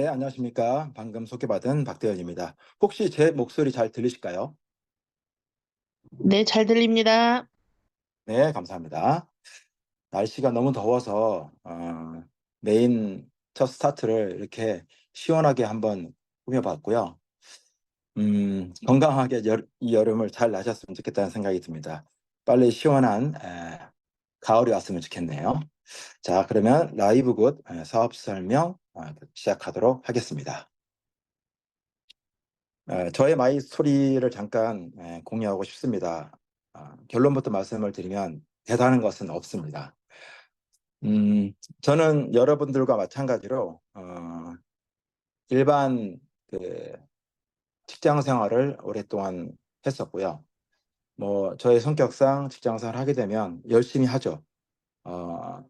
네, 안녕하십니까. 방금 소개받은 박대현입니다. 혹시 제 목소리 잘 들리실까요? 네, 잘 들립니다. 네, 감사합니다. 날씨가 너무 더워서 메인 첫 스타트를 이렇게 시원하게 한번 꾸며봤고요. 건강하게 이 여름을 잘 나셨으면 좋겠다는 생각이 듭니다. 빨리 시원한 가을이 왔으면 좋겠네요. 자, 그러면 라이브 굿 사업 설명 시작하도록 하겠습니다. 저의 마이 스토리를 잠깐 공유하고 싶습니다. 결론부터 말씀을 드리면 대단한 것은 없습니다. 저는 여러분들과 마찬가지로 일반 그 직장 생활을 오랫동안 했었고요. 뭐 저의 성격상 직장 생활을 하게 되면 열심히 하죠. 어,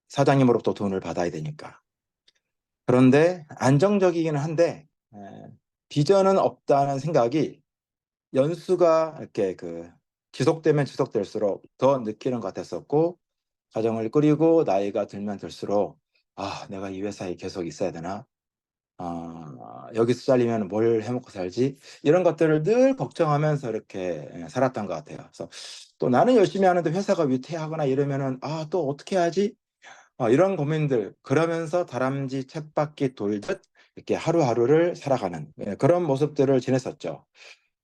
사장님으로부터 돈을 받아야 되니까. 그런데 안정적이기는 한데 비전은 없다는 생각이 연수가 이렇게 지속되면 지속될수록 더 느끼는 것 같았었고, 가정을 꾸리고 나이가 들면 들수록 내가 이 회사에 계속 있어야 되나? 여기서 잘리면 뭘 해먹고 살지? 이런 것들을 늘 걱정하면서 이렇게 살았던 것 같아요. 그래서 또 나는 열심히 하는데 회사가 위태하거나 이러면은 또 어떻게 하지? 이런 고민들, 그러면서 다람쥐 쳇바퀴 돌듯 이렇게 하루하루를 살아가는 그런 모습들을 지냈었죠.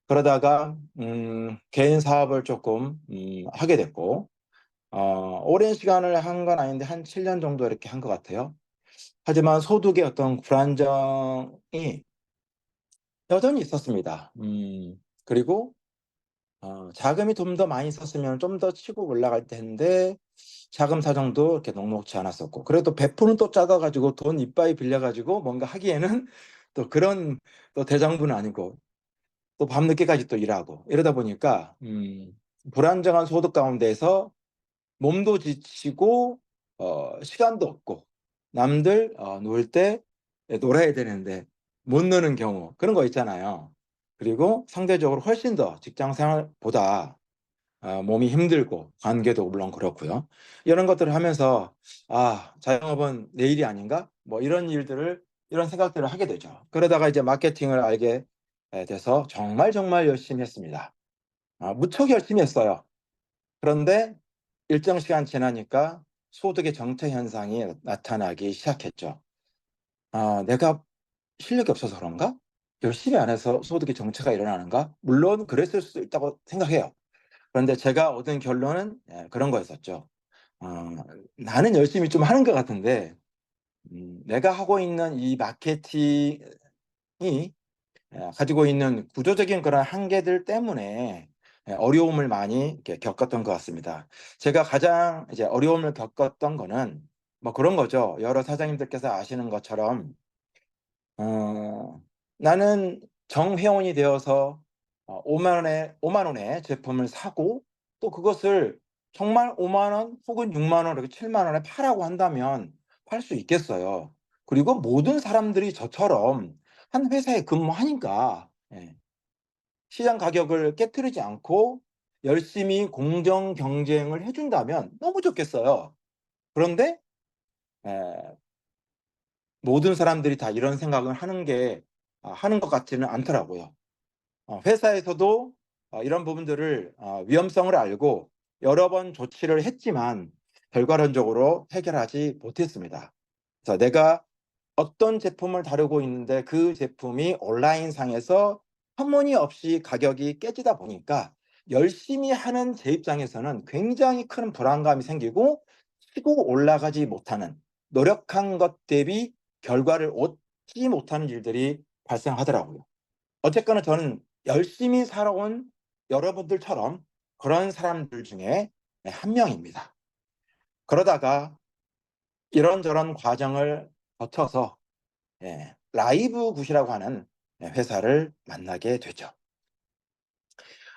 그러다가 개인 사업을 조금 하게 됐고, 오랜 시간을 한 건 아닌데 한 7년 정도 이렇게 한 것 같아요. 하지만 소득의 어떤 불안정이 여전히 있었습니다. 그리고 자금이 좀 더 많이 있었으면 좀 더 치고 올라갈 텐데 자금 사정도 이렇게 녹록지 않았었고, 그래도 베푸는 또 작아가지고 돈 이빠이 빌려가지고 뭔가 하기에는 또 그런 또 대장부는 아니고, 또 밤늦게까지 또 일하고 이러다 보니까 불안정한 소득 가운데서 몸도 지치고 시간도 없고, 남들 놀 때 놀아야 되는데 못 노는 경우, 그런 거 있잖아요. 그리고 상대적으로 훨씬 더 직장 생활보다 몸이 힘들고 관계도 물론 그렇고요. 이런 것들을 하면서 자영업은 내일이 아닌가? 뭐 이런 생각들을 하게 되죠. 그러다가 이제 마케팅을 알게 돼서 정말 정말 열심히 했습니다. 무척 열심히 했어요. 그런데 일정 시간 지나니까 소득의 정체 현상이 나타나기 시작했죠. 내가 실력이 없어서 그런가? 열심히 안 해서 소득의 정체가 일어나는가? 물론 그랬을 수도 있다고 생각해요. 그런데 제가 얻은 결론은 그런 거였었죠. 어, 나는 열심히 좀 하는 것 같은데 내가 하고 있는 이 마케팅이 가지고 있는 구조적인 그런 한계들 때문에 어려움을 많이 이렇게 겪었던 것 같습니다. 제가 가장 이제 어려움을 겪었던 거는 뭐 그런 거죠. 여러 사장님들께서 아시는 것처럼 나는 정회원이 되어서 5만 원의 제품을 사고, 또 그것을 정말 5만 원 혹은 6만 원, 이렇게 7만 원에 파라고 한다면 팔 수 있겠어요. 그리고 모든 사람들이 저처럼 한 회사에 근무하니까 시장 가격을 깨트리지 않고 열심히 공정 경쟁을 해준다면 너무 좋겠어요. 그런데 에, 모든 사람들이 다 이런 생각을 하는 것 같지는 않더라고요. 회사에서도 이런 부분들을 위험성을 알고 여러 번 조치를 했지만 결과론적으로 해결하지 못했습니다. 그래서 내가 어떤 제품을 다루고 있는데 그 제품이 온라인상에서 터무니없이 가격이 깨지다 보니까 열심히 하는 제 입장에서는 굉장히 큰 불안감이 생기고, 치고 올라가지 못하는, 노력한 것 대비 결과를 얻지 못하는 일들이 발생하더라고요. 어쨌거나 저는 열심히 살아온 여러분들처럼 그런 사람들 중에 한 명입니다. 그러다가 이런저런 과정을 거쳐서 라이브 굿이라고 하는 회사를 만나게 되죠.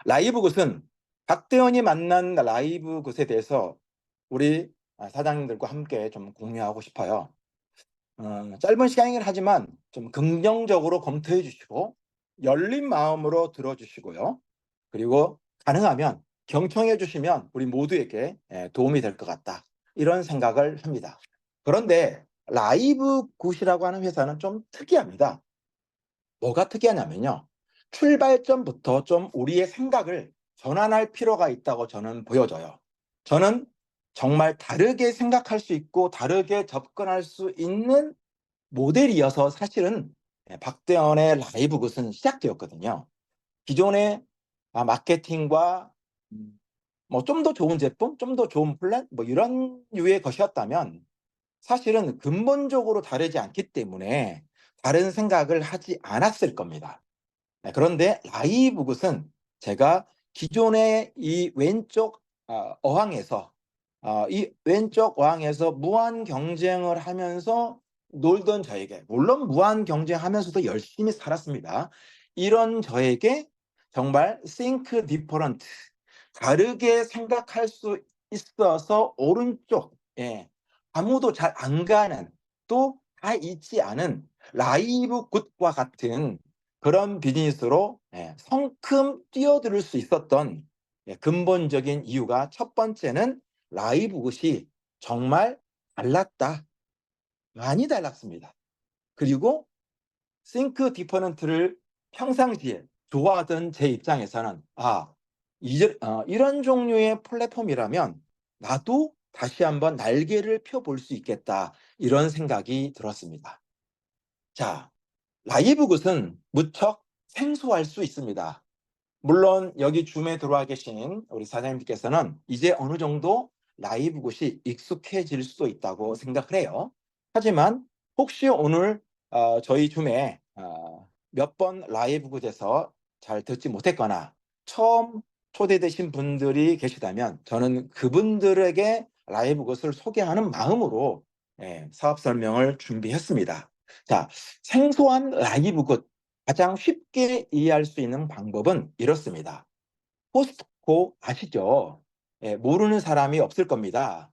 라이브 굿은, 박대원이 만난 라이브 굿에 대해서 우리 사장님들과 함께 좀 공유하고 싶어요. 짧은 시간이긴 하지만 좀 긍정적으로 검토해 주시고 열린 마음으로 들어주시고요. 그리고 가능하면 경청해 주시면 우리 모두에게 도움이 될 것 같다, 이런 생각을 합니다. 그런데 라이브 굿이라고 하는 회사는 좀 특이합니다. 뭐가 특이하냐면요. 출발점부터 좀 우리의 생각을 전환할 필요가 있다고 저는 보여져요. 저는 정말 다르게 생각할 수 있고 다르게 접근할 수 있는 모델이어서 사실은 박대원의 라이브 굿은 시작되었거든요. 기존의 마케팅과 뭐 좀 더 좋은 제품, 좀 더 좋은 플랜, 뭐 이런 류의 것이었다면 사실은 근본적으로 다르지 않기 때문에 다른 생각을 하지 않았을 겁니다. 그런데 라이브굿은 제가 기존의 이 왼쪽 어항에서 이 왼쪽 어항에서 무한 경쟁을 하면서 놀던 저에게, 물론 무한 경쟁하면서도 열심히 살았습니다. 이런 저에게 정말 think different, 다르게 생각할 수 있어서 오른쪽, 아무도 잘 안 가는, 또 다 있지 않은 라이브 굿과 같은 그런 비즈니스로 성큼 뛰어들 수 있었던 근본적인 이유가, 첫 번째는 라이브 굿이 정말 달랐다. 많이 달랐습니다. 그리고 싱크 디퍼런트를 평상시에 좋아하던 제 입장에서는 이런 종류의 플랫폼이라면 나도 다시 한번 날개를 펴볼 수 있겠다, 이런 생각이 들었습니다. 자, 라이브 굿은 무척 생소할 수 있습니다. 물론 여기 줌에 들어와 계신 우리 사장님께서는 이제 어느 정도 라이브 굿이 익숙해질 수도 있다고 생각을 해요. 하지만 혹시 오늘 저희 줌에 몇 번 라이브 굿에서 잘 듣지 못했거나 처음 초대되신 분들이 계시다면 저는 그분들에게 라이브 굿을 소개하는 마음으로 사업 설명을 준비했습니다. 자, 생소한 라이브 굿, 가장 쉽게 이해할 수 있는 방법은 이렇습니다. 포스트코 아시죠? 모르는 사람이 없을 겁니다.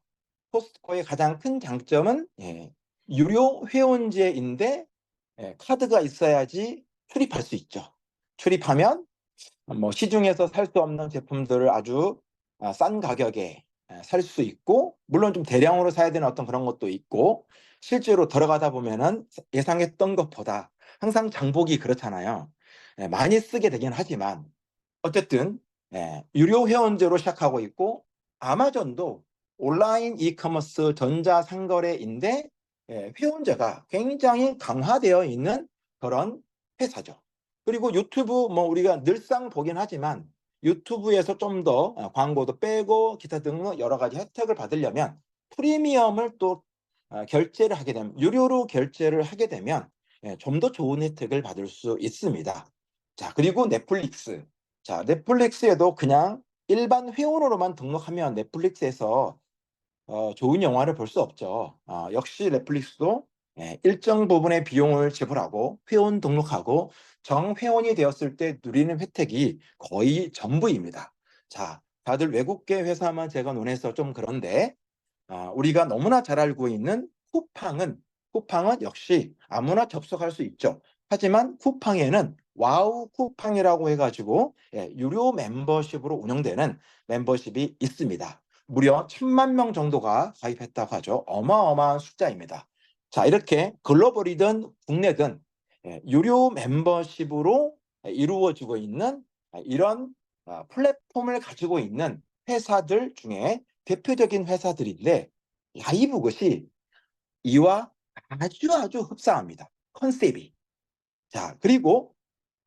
포스트코의 가장 큰 장점은 유료 회원제인데 카드가 있어야지 출입할 수 있죠. 출입하면 뭐 시중에서 살 수 없는 제품들을 아주 싼 가격에 살 수 있고, 물론 좀 대량으로 사야 되는 어떤 그런 것도 있고, 실제로 들어가다 보면은 예상했던 것보다 항상 장복이 그렇잖아요. 많이 쓰게 되긴 하지만 어쨌든 유료 회원제로 시작하고 있고, 아마존도 온라인 이커머스 전자상거래인데 회원제가 굉장히 강화되어 있는 그런 회사죠. 그리고 유튜브, 뭐 우리가 늘상 보긴 하지만 유튜브에서 좀 더 광고도 빼고 기타 등 여러 가지 혜택을 받으려면 프리미엄을 또 결제를 하게 되면, 유료로 결제를 하게 되면 좀 더 좋은 혜택을 받을 수 있습니다. 자, 그리고 넷플릭스. 자, 넷플릭스에도 그냥 일반 회원으로만 등록하면 넷플릭스에서 좋은 영화를 볼 수 없죠. 역시 넷플릭스도 일정 부분의 비용을 지불하고 회원 등록하고 정회원이 되었을 때 누리는 혜택이 거의 전부입니다. 자, 다들 외국계 회사만 제가 논해서 좀 그런데 우리가 너무나 잘 알고 있는 쿠팡은 역시 아무나 접속할 수 있죠. 하지만 쿠팡에는 와우 쿠팡이라고 해가지고 유료 멤버십으로 운영되는 멤버십이 있습니다. 무려 1,000만 명 정도가 가입했다고 하죠. 어마어마한 숫자입니다. 자, 이렇게 글로벌이든 국내든 유료 멤버십으로 이루어지고 있는 이런 플랫폼을 가지고 있는 회사들 중에 대표적인 회사들인데, 라이브 것이 이와 아주 흡사합니다. 컨셉이. 자, 그리고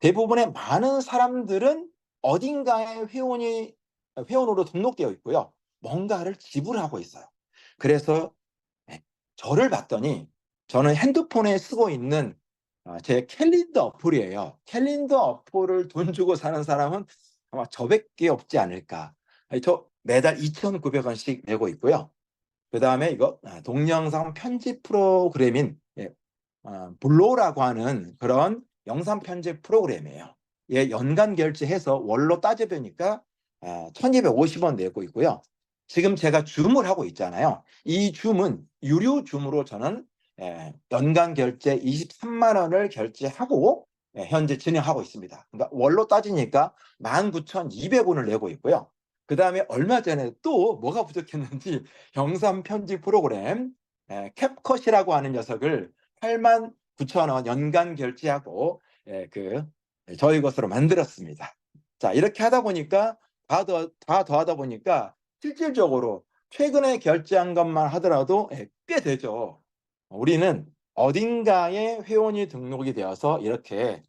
대부분의 많은 사람들은 어딘가에 회원으로 등록되어 있고요. 뭔가를 지불하고 있어요. 그래서 저를 봤더니 저는 핸드폰에 쓰고 있는 제 캘린더 어플이에요. 캘린더 어플을 돈 주고 사는 사람은 아마 저밖에 없지 않을까. 저 매달 2,900원씩 내고 있고요. 그 다음에 이거 동영상 편집 프로그램인 블로라고 하는 그런 영상 편집 프로그램이에요. 연간 결제해서 월로 따져보니까 1,250원 내고 있고요. 지금 제가 줌을 하고 있잖아요. 이 줌은 유료 줌으로 저는 연간 결제 23만 원을 결제하고 현재 진행하고 있습니다. 그러니까 월로 따지니까 19,200원을 내고 있고요. 그 다음에 얼마 전에 또 뭐가 부족했는지 영상 편집 프로그램 캡컷이라고 하는 녀석을 89,000원 연간 결제하고 저희 것으로 만들었습니다. 자, 이렇게 하다 보니까 다 더하다 보니까 실질적으로 최근에 결제한 것만 하더라도 꽤 되죠. 우리는 어딘가에 회원이 등록이 되어서 이렇게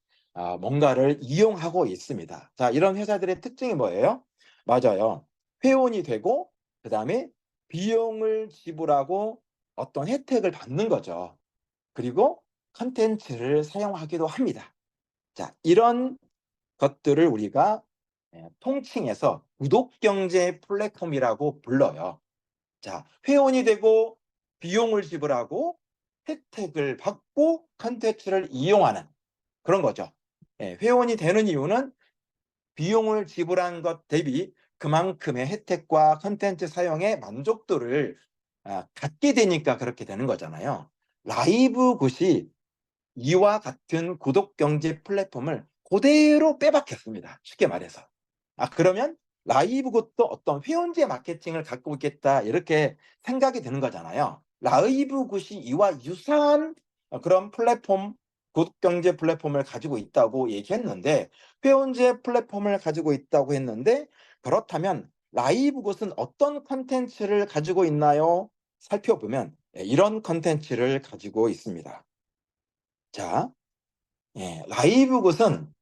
뭔가를 이용하고 있습니다. 자, 이런 회사들의 특징이 뭐예요? 맞아요. 회원이 되고 그다음에 비용을 지불하고 어떤 혜택을 받는 거죠. 그리고 컨텐츠를 사용하기도 합니다. 자, 이런 것들을 우리가 통칭해서 구독경제 플랫폼이라고 불러요. 자, 회원이 되고 비용을 지불하고 혜택을 받고 컨텐츠를 이용하는 그런 거죠. 회원이 되는 이유는 비용을 지불한 것 대비 그만큼의 혜택과 컨텐츠 사용의 만족도를 갖게 되니까 그렇게 되는 거잖아요. 라이브 굿이 이와 같은 구독 경제 플랫폼을 그대로 빼박혔습니다. 쉽게 말해서. 그러면 라이브 굿도 어떤 회원제 마케팅을 갖고 있겠다 이렇게 생각이 드는 거잖아요. 라이브 굿이 이와 유사한 그런 플랫폼, 구독 경제 플랫폼을 가지고 있다고 얘기했는데 회원제 플랫폼을 가지고 있다고 했는데 그렇다면 라이브 굿은 어떤 컨텐츠를 가지고 있나요? 살펴보면 이런 컨텐츠를 가지고 있습니다. 자, 라이브 굿은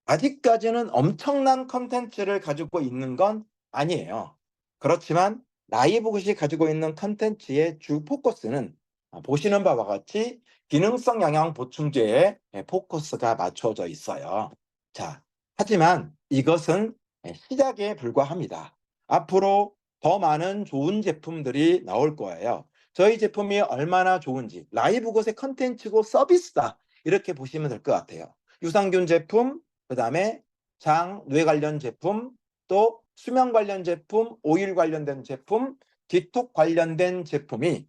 아직까지는 엄청난 컨텐츠를 가지고 있는 건 아니에요. 그렇지만 라이브 굿이 가지고 있는 컨텐츠의 주 포커스는 보시는 바와 같이 기능성 영양 보충제에 포커스가 맞춰져 있어요. 자, 하지만 이것은 시작에 불과합니다. 앞으로 더 많은 좋은 제품들이 나올 거예요. 저희 제품이 얼마나 좋은지 라이브 굿의 컨텐츠고 서비스다 이렇게 보시면 될 것 같아요. 유산균 제품, 그다음에 장, 뇌 관련 제품, 또 수면 관련 제품, 오일 관련된 제품, 디톡 관련된 제품이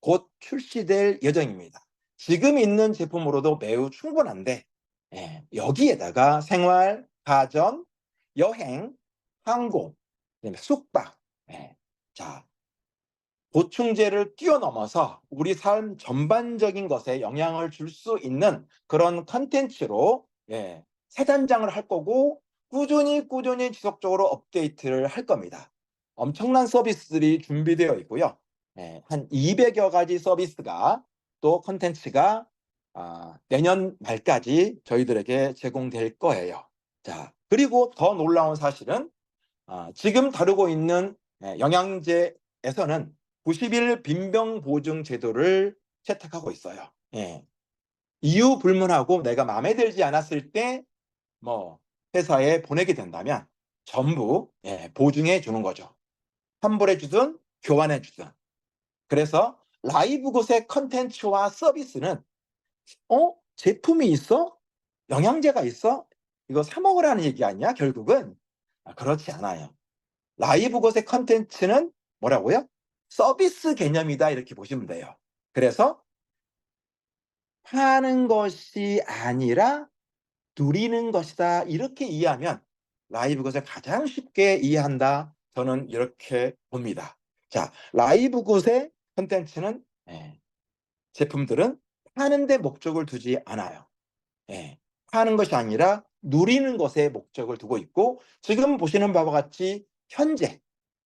곧 출시될 예정입니다. 지금 있는 제품으로도 매우 충분한데 여기에다가 생활, 가전, 여행, 항공, 그다음에 숙박, 자, 보충제를 뛰어넘어서 우리 삶 전반적인 것에 영향을 줄 수 있는 그런 컨텐츠로 새 단장을 할 거고 꾸준히 지속적으로 업데이트를 할 겁니다. 엄청난 서비스들이 준비되어 있고요. 한 200여 가지 서비스가 또 컨텐츠가 내년 말까지 저희들에게 제공될 거예요. 자, 그리고 더 놀라운 사실은 지금 다루고 있는 영양제에서는 90일 빈병 보증 제도를 채택하고 있어요. 이유 불문하고 내가 마음에 들지 않았을 때 뭐 회사에 보내게 된다면 전부 보증해 주는 거죠. 환불해 주든 교환해 주든. 그래서 라이브 굿의 컨텐츠와 서비스는 제품이 있어? 영양제가 있어? 이거 사 먹으라는 얘기 아니야? 결국은 그렇지 않아요. 라이브 굿의 컨텐츠는 뭐라고요? 서비스 개념이다 이렇게 보시면 돼요. 그래서 파는 것이 아니라 누리는 것이다 이렇게 이해하면 라이브 굿을 가장 쉽게 이해한다. 저는 이렇게 봅니다. 자, 라이브 굿의 컨텐츠는 제품들은 파는 데 목적을 두지 않아요. 파는 것이 아니라 누리는 것에 목적을 두고 있고 지금 보시는 바와 같이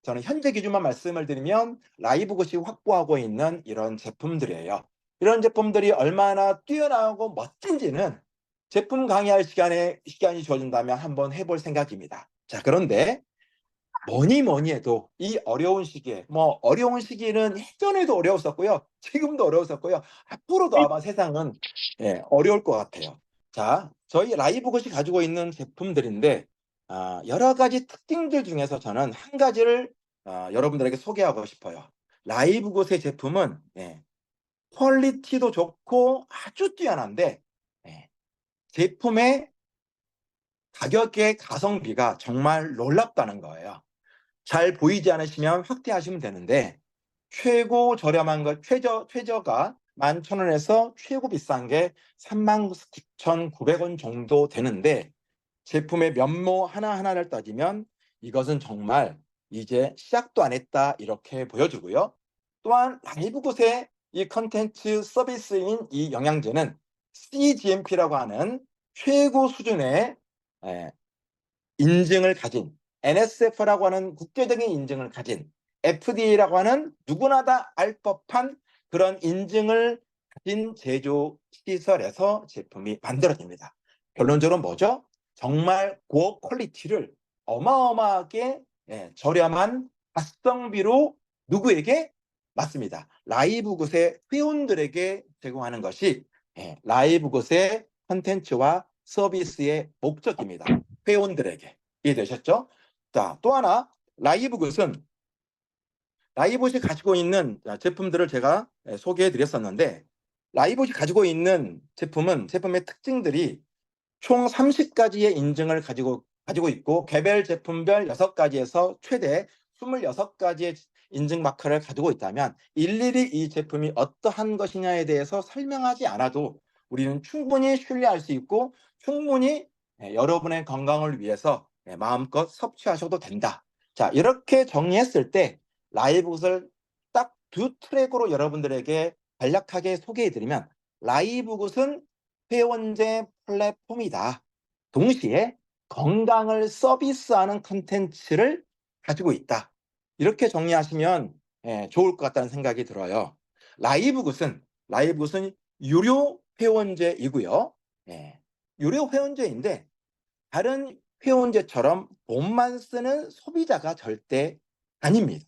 저는 현재 기준만 말씀을 드리면 라이브 굿이 확보하고 있는 이런 제품들이에요. 이런 제품들이 얼마나 뛰어나고 멋진지는 제품 강의할 시간이 주어진다면 한번 해볼 생각입니다. 자, 그런데 뭐니 해도 이 어려운 시기에 어려운 시기는 예전에도 어려웠었고요. 지금도 어려웠었고요. 앞으로도 아마 세상은 어려울 것 같아요. 자, 저희 라이브 굿이 가지고 있는 제품들인데 여러 가지 특징들 중에서 저는 한 가지를 여러분들에게 소개하고 싶어요. 라이브 굿의 제품은 퀄리티도 좋고 아주 뛰어난데 제품의 가격의 가성비가 정말 놀랍다는 거예요. 잘 보이지 않으시면 확대하시면 되는데 최고 저렴한 것 최저가 11,000원에서 최고 비싼 게 39,900원 정도 되는데 제품의 면모 하나하나를 따지면 이것은 정말 이제 시작도 안 했다 이렇게 보여주고요. 또한 라이브굿의 이 컨텐츠 서비스인 이 영양제는 CGMP라고 하는 최고 수준의 인증을 가진, NSF라고 하는 국제적인 인증을 가진, FDA라고 하는 누구나 다 알 법한 그런 인증을 가진 제조 시설에서 제품이 만들어집니다. 결론적으로 뭐죠? 정말 고업 퀄리티를 어마어마하게 저렴한 가성비로 누구에게? 맞습니다. 라이브굿의 회원들에게 제공하는 것이 라이브굿의 콘텐츠와 서비스의 목적입니다. 회원들에게. 이해되셨죠? 자, 또 하나 라이브굿이 가지고 있는 제품들을 제가 소개해 드렸었는데, 라이브굿이 가지고 있는 제품의 특징들이 총 30가지의 인증을 가지고 있고, 개별 제품별 6가지에서 최대 26가지의 인증 마크를 가지고 있다면 일일이 이 제품이 어떠한 것이냐에 대해서 설명하지 않아도 우리는 충분히 신뢰할 수 있고 충분히 여러분의 건강을 위해서 마음껏 섭취하셔도 된다. 자, 이렇게 정리했을 때 라이브굿을 딱 두 트랙으로 여러분들에게 간략하게 소개해드리면, 라이브굿은 회원제 플랫폼이다. 동시에 건강을 서비스하는 컨텐츠를 가지고 있다. 이렇게 정리하시면 좋을 것 같다는 생각이 들어요. 라이브굿은 유료 회원제이고요. 유료 회원제인데 다른 회원제처럼 돈만 쓰는 소비자가 절대 아닙니다.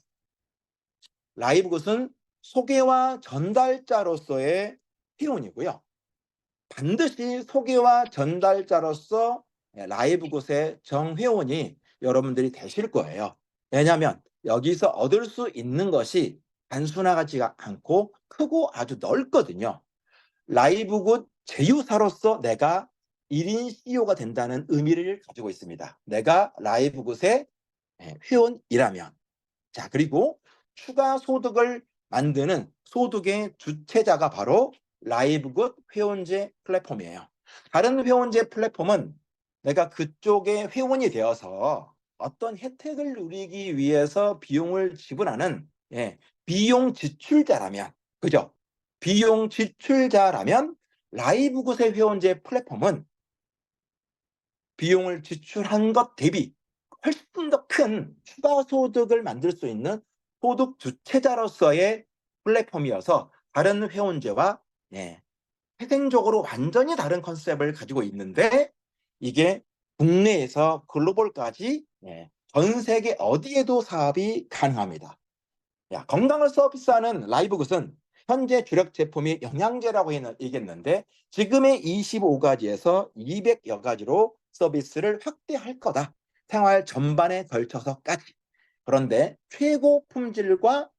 라이브굿은 소개와 전달자로서의 회원이고요. 반드시 소개와 전달자로서 라이브굿의 정회원이 여러분들이 되실 거예요. 왜냐하면 여기서 얻을 수 있는 것이 단순하지가 않고 크고 아주 넓거든요. 라이브굿 제휴사로서 내가 1인 CEO가 된다는 의미를 가지고 있습니다. 내가 라이브굿의 회원이라면. 자, 그리고 추가 소득을 만드는 소득의 주체자가 바로 라이브굿 회원제 플랫폼이에요. 다른 회원제 플랫폼은 내가 그쪽에 회원이 되어서 어떤 혜택을 누리기 위해서 비용을 지불하는 비용 지출자라면, 그죠? 비용 지출자라면 라이브굿의 회원제 플랫폼은 비용을 지출한 것 대비 훨씬 더 큰 추가 소득을 만들 수 있는 소득 주체자로서의 플랫폼이어서 다른 회원제와 태생적으로 완전히 다른 컨셉을 가지고 있는데, 이게 국내에서 글로벌까지 전 세계 어디에도 사업이 가능합니다. 건강을 서비스하는 라이브굿은 현재 주력 제품이 영양제라고 얘기했는데 지금의 25가지에서 200여 가지로 서비스를 확대할 거다. 생활 전반에 걸쳐서까지. 그런데 최고 품질과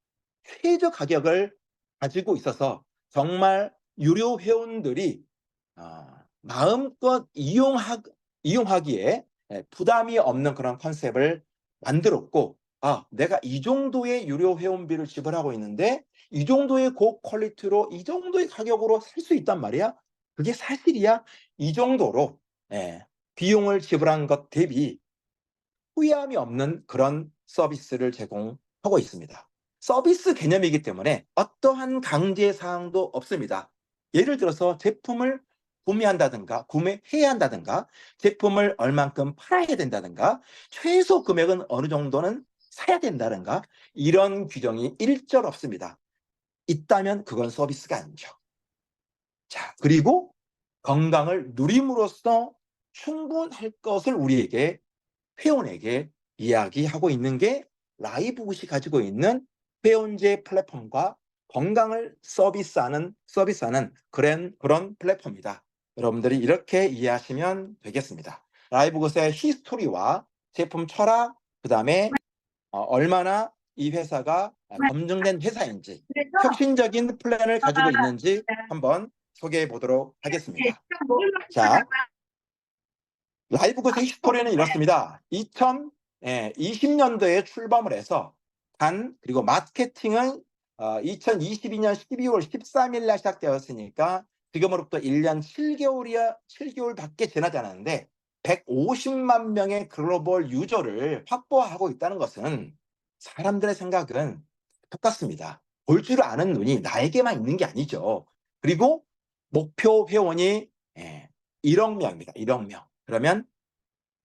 최저 가격을 가지고 있어서 정말 유료 회원들이 마음껏 이용하기에 부담이 없는 그런 컨셉을 만들었고, 내가 이 정도의 유료 회원비를 지불하고 있는데 이 정도의 고퀄리티로 이 정도의 가격으로 살 수 있단 말이야? 그게 사실이야? 이 정도로 비용을 지불한 것 대비 후회함이 없는 그런 서비스를 제공하고 있습니다. 서비스 개념이기 때문에 어떠한 강제 사항도 없습니다. 예를 들어서 제품을 구매해야 한다든가, 제품을 얼만큼 팔아야 된다든가, 최소 금액은 어느 정도는 사야 된다든가, 이런 규정이 일절 없습니다. 있다면 그건 서비스가 아니죠. 자, 그리고 건강을 누림으로써 충분할 것을 우리에게, 회원에게 이야기하고 있는 게 라이브굿이 가지고 있는 회원제 플랫폼과 건강을 서비스하는 그런 플랫폼이다. 여러분들이 이렇게 이해하시면 되겠습니다. 라이브굿의 히스토리와 제품 철학, 그 다음에 얼마나 이 회사가 검증된 회사인지, 혁신적인 플랜을 가지고 있는지 한번 소개해 보도록 하겠습니다. 자, 라이브굿의 히스토리는 이렇습니다. 2020년도에 출범을 해서 그리고 마케팅은 2022년 12월 13일 날 시작되었으니까 지금으로부터 1년 7개월밖에 지나지 않았는데 150만 명의 글로벌 유저를 확보하고 있다는 것은 사람들의 생각은 똑같습니다. 볼 줄 아는 눈이 나에게만 있는 게 아니죠. 그리고 목표 회원이 1억 명입니다. 1억 명. 그러면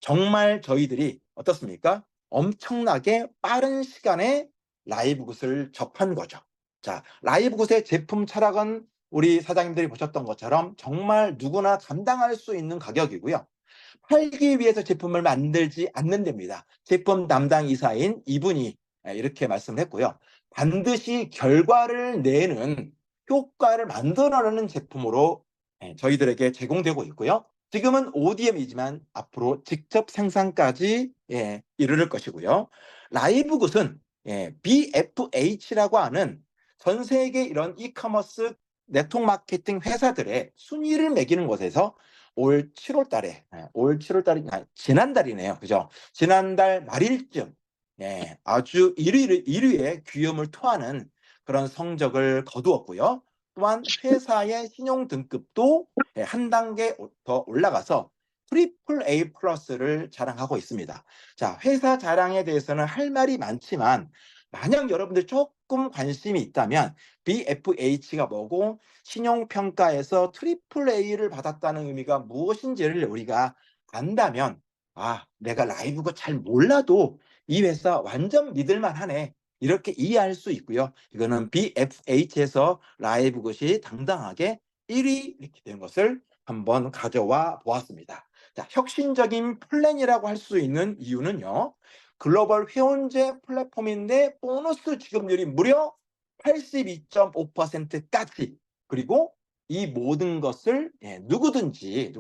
정말 저희들이 어떻습니까? 엄청나게 빠른 시간에 라이브 굿을 접한 거죠. 자, 라이브 굿의 제품 철학은 우리 사장님들이 보셨던 것처럼 정말 누구나 감당할 수 있는 가격이고요. 팔기 위해서 제품을 만들지 않는 데입니다. 제품 담당 이사인 이분이 이렇게 말씀을 했고요. 반드시 결과를 내는 효과를 만들어내는 제품으로 저희들에게 제공되고 있고요. 지금은 ODM이지만 앞으로 직접 생산까지 이르를 것이고요. 라이브굿은 BFH라고 하는 전 세계 이런 이커머스 네트워크 마케팅 회사들의 순위를 매기는 곳에서 올 7월 달에, 지난달이네요. 그죠? 지난달 말일쯤, 아주 1위에 귀염을 토하는 그런 성적을 거두었고요. 또한 회사의 신용 등급도 한 단계 더 올라가서 트리플 A 플러스를 자랑하고 있습니다. 자, 회사 자랑에 대해서는 할 말이 많지만, 만약 여러분들 조금 관심이 있다면, BFH가 뭐고, 신용평가에서 트리플 A를 받았다는 의미가 무엇인지를 우리가 안다면, 아, 내가 라이브가 잘 몰라도 이 회사 완전 믿을만 하네. 이렇게 이해할 수 있고요. 이거는 BFH에서 라이브 것이 당당하게 1위 이렇게 된 것을 한번 가져와 보았습니다. 자, 혁신적인 플랜이라고 할 수 있는 이유는요. 글로벌 회원제 플랫폼인데 보너스 지급률이 무려 82.5%까지, 그리고 이 모든 것을 누구든지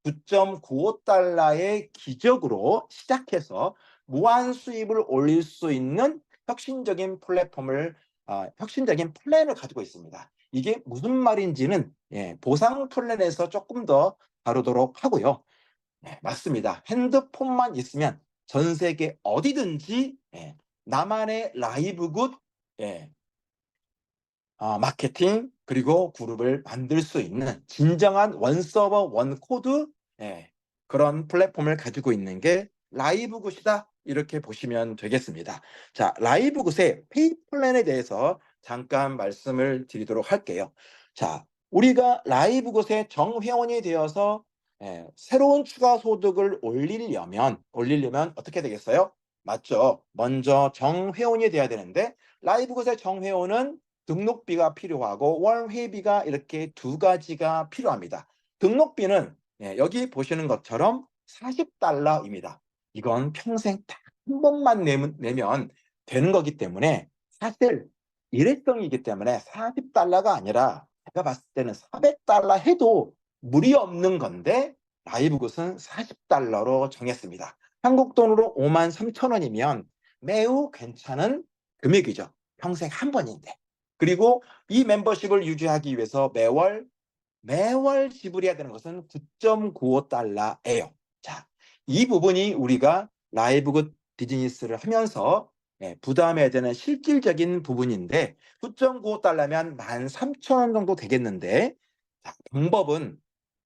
9.95달러의 기적으로 시작해서 무한 수입을 올릴 수 있는 혁신적인 혁신적인 플랜을 가지고 있습니다. 이게 무슨 말인지는 보상 플랜에서 조금 더 다루도록 하고요. 맞습니다. 핸드폰만 있으면 전 세계 어디든지 나만의 라이브 굿 마케팅 그리고 그룹을 만들 수 있는 진정한 원 서버 원 코드 그런 플랫폼을 가지고 있는 게 라이브 굿이다, 이렇게 보시면 되겠습니다. 자, 라이브 굿의 페이 플랜에 대해서 잠깐 말씀을 드리도록 할게요. 자, 우리가 라이브 굿의 정회원이 되어서 새로운 추가 소득을 올리려면 어떻게 되겠어요? 맞죠? 먼저 정회원이 돼야 되는데, 라이브 굿의 정회원은 등록비가 필요하고 월회비가 이렇게 두 가지가 필요합니다. 등록비는 여기 보시는 것처럼 40달러입니다. 이건 평생 딱 한 번만 내면 되는 거기 때문에, 사실 일회성이기 때문에 40달러가 아니라 제가 봤을 때는 400달러 해도 무리 없는 건데, 라이브굿은 40달러로 정했습니다. 한국 돈으로 53,000원이면 매우 괜찮은 금액이죠. 평생 한 번인데. 그리고 이 멤버십을 유지하기 위해서 매월 지불해야 되는 것은 9.95달러예요. 자, 이 부분이 우리가 라이브굿 비즈니스를 하면서 부담해야 되는 실질적인 부분인데, 9.95달러면 13,000원 정도 되겠는데, 자, 방법은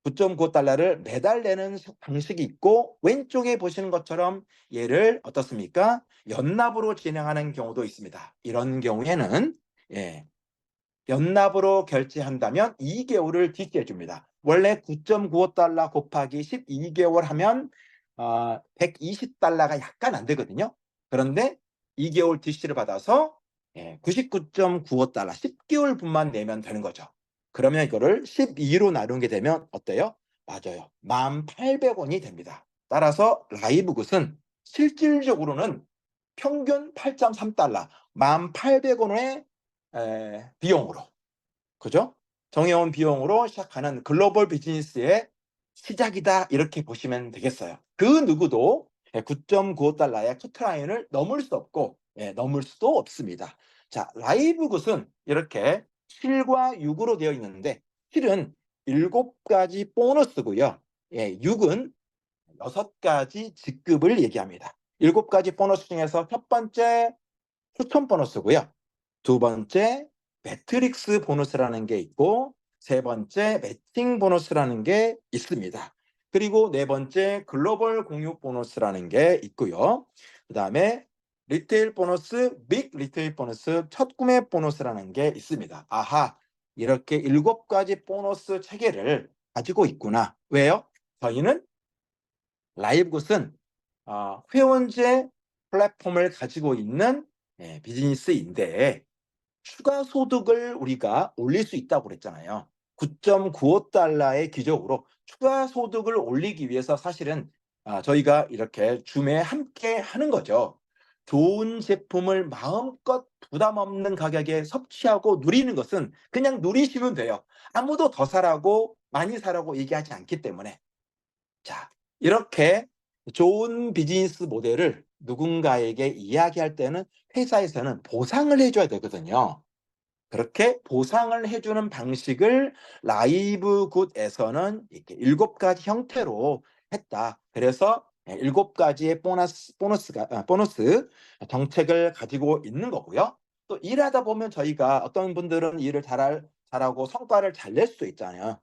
9.95달러를 매달 내는 방식이 있고, 왼쪽에 보시는 것처럼 얘를 어떻습니까? 연납으로 진행하는 경우도 있습니다. 이런 경우에는 연납으로 결제한다면 2개월을 DC해 줍니다. 원래 9.95달러 곱하기 12개월 하면 120달러가 약간 안 되거든요. 그런데 2개월 DC를 받아서 99.95달러 10개월 분만 내면 되는 거죠. 그러면 이거를 12로 나누게 되면 어때요? 맞아요. 1,800원이 됩니다. 따라서 라이브굿은 실질적으로는 평균 8.3달러, 1,800원의 비용으로, 그죠? 정해온 비용으로 시작하는 글로벌 비즈니스의 시작이다, 이렇게 보시면 되겠어요. 그 누구도 9.95달러의 커트라인을 넘을 수 없고 넘을 수도 없습니다. 자, 라이브굿은 이렇게 7과 6으로 되어 있는데, 7은 7가지 보너스고요. 6은 6가지 직급을 얘기합니다. 7가지 보너스 중에서 첫 번째 추천 보너스고요. 두 번째 매트릭스 보너스라는 게 있고, 세 번째 매칭 보너스라는 게 있습니다. 그리고 네 번째 글로벌 공유 보너스라는 게 있고요. 그 다음에 리테일 보너스, 빅 리테일 보너스, 첫 구매 보너스라는 게 있습니다. 아하, 이렇게 7가지 보너스 체계를 가지고 있구나. 왜요? 저희는 라이브굿은 회원제 플랫폼을 가지고 있는 비즈니스인데 추가 소득을 우리가 올릴 수 있다고 그랬잖아요. 9.95달러의 기적으로 추가 소득을 올리기 위해서 사실은 저희가 이렇게 줌에 함께 하는 거죠. 좋은 제품을 마음껏 부담 없는 가격에 섭취하고 누리는 것은 그냥 누리시면 돼요. 아무도 더 사라고 많이 사라고 얘기하지 않기 때문에. 자, 이렇게 좋은 비즈니스 모델을 누군가에게 이야기할 때는 회사에서는 보상을 해줘야 되거든요. 그렇게 보상을 해주는 방식을 라이브 굿에서는 이렇게 7가지 형태로 했다. 그래서 7가지의 보너스 정책을 가지고 있는 거고요. 또 일하다 보면 저희가 어떤 분들은 일을 잘하고 성과를 잘 낼 수 있잖아요.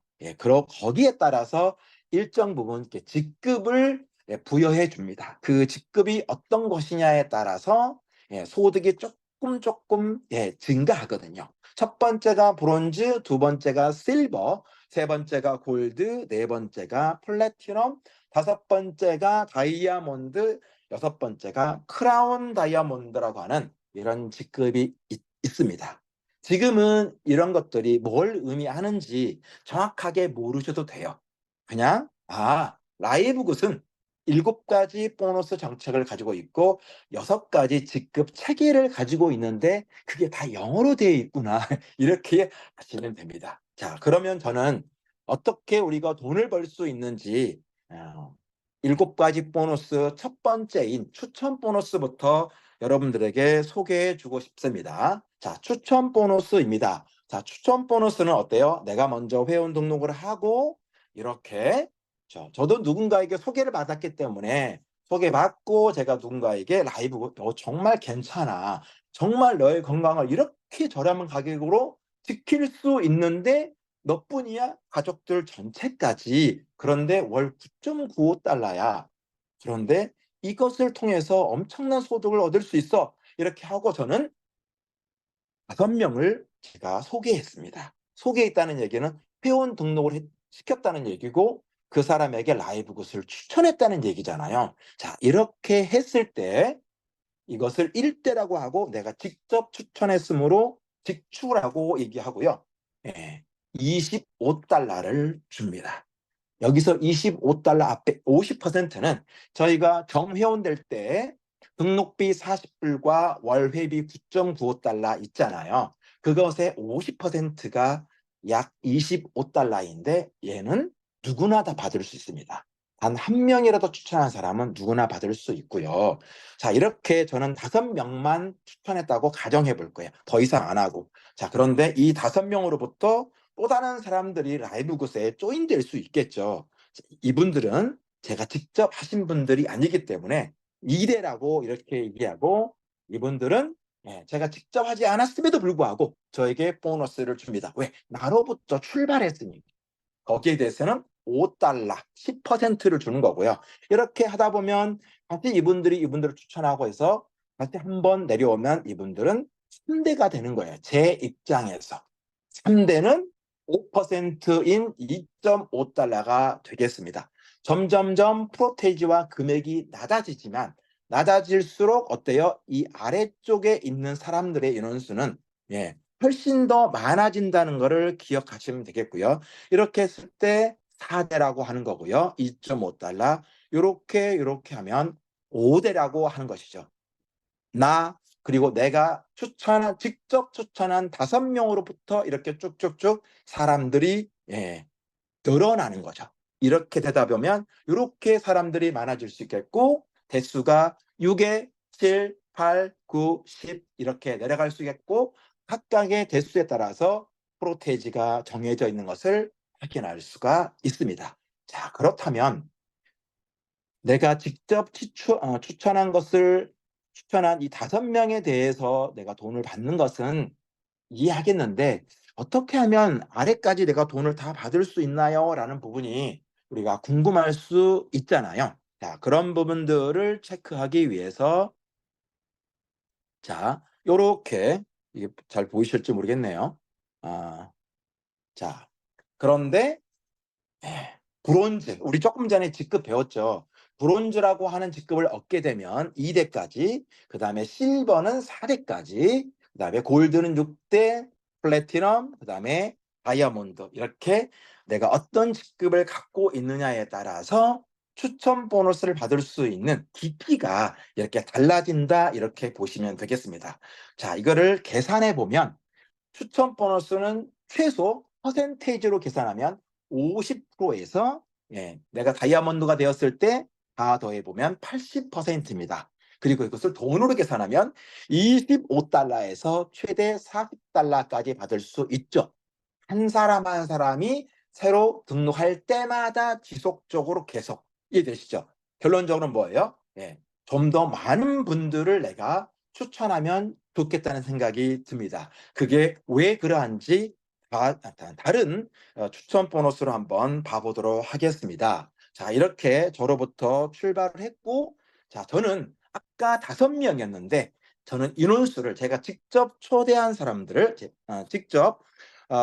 거기에 따라서 일정 부분 이렇게 직급을 부여해 줍니다. 그 직급이 어떤 것이냐에 따라서 소득이 조금 증가하거든요. 첫 번째가 브론즈, 두 번째가 실버, 세 번째가 골드, 네 번째가 플래티넘, 다섯 번째가 다이아몬드, 여섯 번째가 크라운 다이아몬드라고 하는 이런 직급이 있습니다. 지금은 이런 것들이 뭘 의미하는지 정확하게 모르셔도 돼요. 그냥 라이브굿은 7가지 보너스 정책을 가지고 있고 6가지 직급 체계를 가지고 있는데 그게 다 영어로 되어 있구나. 이렇게 하시면 됩니다. 자, 그러면 저는 어떻게 우리가 돈을 벌 수 있는지 7가지 보너스 첫 번째인 추천 보너스부터 여러분들에게 소개해 주고 싶습니다. 자, 추천 보너스입니다. 자, 추천 보너스는 어때요? 내가 먼저 회원 등록을 하고 이렇게 저도 누군가에게 소개를 받았기 때문에 소개받고 제가 누군가에게 라이브 정말 괜찮아. 정말 너의 건강을 이렇게 저렴한 가격으로 지킬 수 있는데 너뿐이야? 가족들 전체까지. 그런데 월 9.95달러야. 그런데 이것을 통해서 엄청난 소득을 얻을 수 있어. 이렇게 하고 저는 5명을 제가 소개했습니다. 소개했다는 얘기는 회원 등록을 시켰다는 얘기고 그 사람에게 라이브 굿을 추천했다는 얘기잖아요. 자, 이렇게 했을 때 이것을 1대라고 하고 내가 직접 추천했으므로 직추라고 얘기하고요. 25달러를 줍니다. 여기서 25달러 앞에 50%는 저희가 정회원 될 때 등록비 40불과 월회비 9.95달러 있잖아요. 그것의 50%가 약 25달러인데 얘는 누구나 다 받을 수 있습니다. 단 한 명이라도 추천한 사람은 누구나 받을 수 있고요. 자, 이렇게 저는 5명만 추천했다고 가정해 볼 거예요. 더 이상 안 하고. 자, 그런데 이 5명으로부터 또 다른 사람들이 라이브 굿에 조인될 수 있겠죠. 이분들은 제가 직접 하신 분들이 아니기 때문에 2대라고 이렇게 얘기하고 이분들은 제가 직접 하지 않았음에도 불구하고 저에게 보너스를 줍니다. 왜? 나로부터 출발했으니까. 거기에 대해서는 5달러, 10%를 주는 거고요. 이렇게 하다 보면 다시 이분들이 이분들을 추천하고 해서 다시 한번 내려오면 이분들은 3대가 되는 거예요. 제 입장에서. 3대는 5%인 2.5달러가 되겠습니다. 점점점 프로테이지와 금액이 낮아지지만 낮아질수록 어때요? 이 아래쪽에 있는 사람들의 인원수는 훨씬 더 많아진다는 것을 기억하시면 되겠고요. 이렇게 했을 때 4대라고 하는 거고요. 2.5달러. 이렇게 하면 5대라고 하는 것이죠. 그리고 내가 직접 추천한 5명으로부터 이렇게 쭉쭉쭉 사람들이 늘어나는 거죠. 이렇게 되다 보면 이렇게 사람들이 많아질 수 있겠고 대수가 6에 7, 8, 9, 10 이렇게 내려갈 수 있겠고 각각의 대수에 따라서 프로테이지가 정해져 있는 것을 확인할 수가 있습니다. 자, 그렇다면 내가 직접 추천한 이 5명에 대해서 내가 돈을 받는 것은 이해하겠는데 어떻게 하면 아래까지 내가 돈을 다 받을 수 있나요? 라는 부분이 우리가 궁금할 수 있잖아요. 자, 그런 부분들을 체크하기 위해서 자, 요렇게 이게 잘 보이실지 모르겠네요. 아, 자, 그런데 브론즈, 우리 조금 전에 직급 배웠죠. 브론즈라고 하는 직급을 얻게 되면 2대까지, 그 다음에 실버는 4대까지, 그 다음에 골드는 6대, 플래티넘, 그 다음에 다이아몬드, 이렇게 내가 어떤 직급을 갖고 있느냐에 따라서 추천 보너스를 받을 수 있는 깊이가 이렇게 달라진다, 이렇게 보시면 되겠습니다. 자, 이거를 계산해 보면 추천 보너스는 최소 퍼센테이지로 계산하면 50%에서 내가 다이아몬드가 되었을 때 다 더해보면 80%입니다. 그리고 이것을 돈으로 계산하면 25달러에서 최대 40달러까지 받을 수 있죠. 한 사람 한 사람이 새로 등록할 때마다 지속적으로 계속. 이해되시죠? 결론적으로는 뭐예요? 좀 더 많은 분들을 내가 추천하면 좋겠다는 생각이 듭니다. 그게 왜 그러한지 다른 추천 보너스로 한번 봐보도록 하겠습니다. 자, 이렇게 저로부터 출발을 했고, 자, 저는 아까 5명이었는데, 저는 인원수를 제가 직접 초대한 사람들을 직접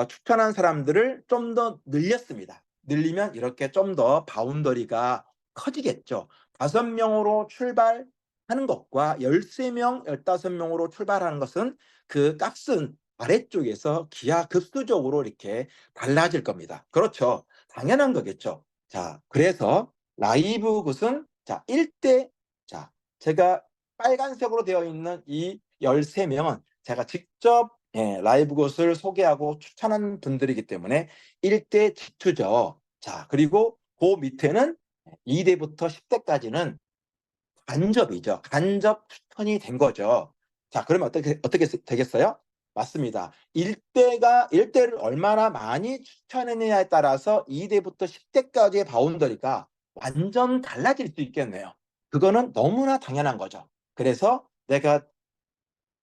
추천한 사람들을 좀 더 늘렸습니다. 늘리면 이렇게 좀 더 바운더리가 커지겠죠. 5명으로 출발하는 것과 13명, 15명으로 출발하는 것은 그 값은 아래쪽에서 기하급수적으로 이렇게 달라질 겁니다. 그렇죠. 당연한 거겠죠. 자, 그래서 라이브 굿은 자, 1대 자, 제가 빨간색으로 되어 있는 이 13명은 제가 직접 라이브 굿을 소개하고 추천한 분들이기 때문에 1대 지투죠. 자, 그리고 그 밑에는 2대부터 10대까지는 간접이죠. 간접 추천이 된 거죠. 자, 그러면 어떻게 되겠어요? 맞습니다. 1대를 얼마나 많이 추천했느냐에 따라서 2대부터 10대까지의 바운더리가 완전 달라질 수 있겠네요. 그거는 너무나 당연한 거죠. 그래서 내가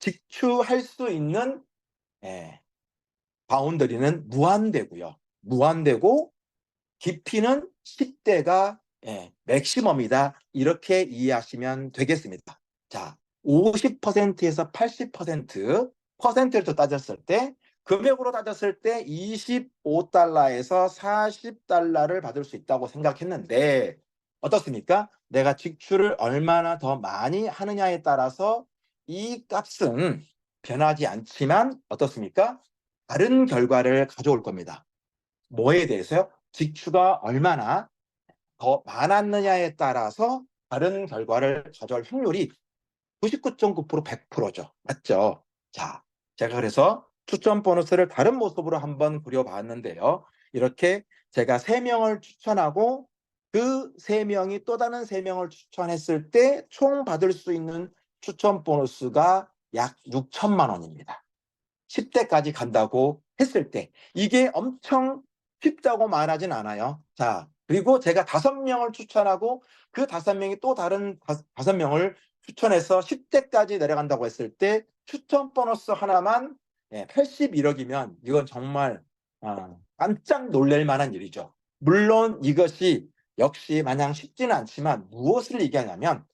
직추할 수 있는 예, 바운더리는 무한대고요. 무한대고 깊이는 10대가 맥시멈이다. 이렇게 이해하시면 되겠습니다. 자, 50%에서 80% 퍼센트를 또 따졌을 때 금액으로 따졌을 때 25달러에서 40달러를 받을 수 있다고 생각했는데 어떻습니까? 내가 지출을 얼마나 더 많이 하느냐에 따라서 이 값은 변하지 않지만 어떻습니까? 다른 결과를 가져올 겁니다. 뭐에 대해서요? 지출가 얼마나 더 많았느냐에 따라서 다른 결과를 가져올 확률이 99.9% 100%죠. 맞죠? 자, 제가 그래서 추천 보너스를 다른 모습으로 한번 그려봤는데요. 이렇게 제가 3명을 추천하고 그 3명이 또 다른 3명을 추천했을 때 총 받을 수 있는 추천 보너스가 약 6천만 원입니다. 10대까지 간다고 했을 때 이게 엄청 쉽다고 말하진 않아요. 자, 그리고 제가 5명을 추천하고 그 5명이 또 다른 5명을 추천해서 10대까지 내려간다고 했을 때 추천 보너스 하나만 81억이면 이건 정말 깜짝 놀랄 만한 일이죠. 물론 이것이 역시 마냥 쉽지는 않지만 무엇을 얘기하냐면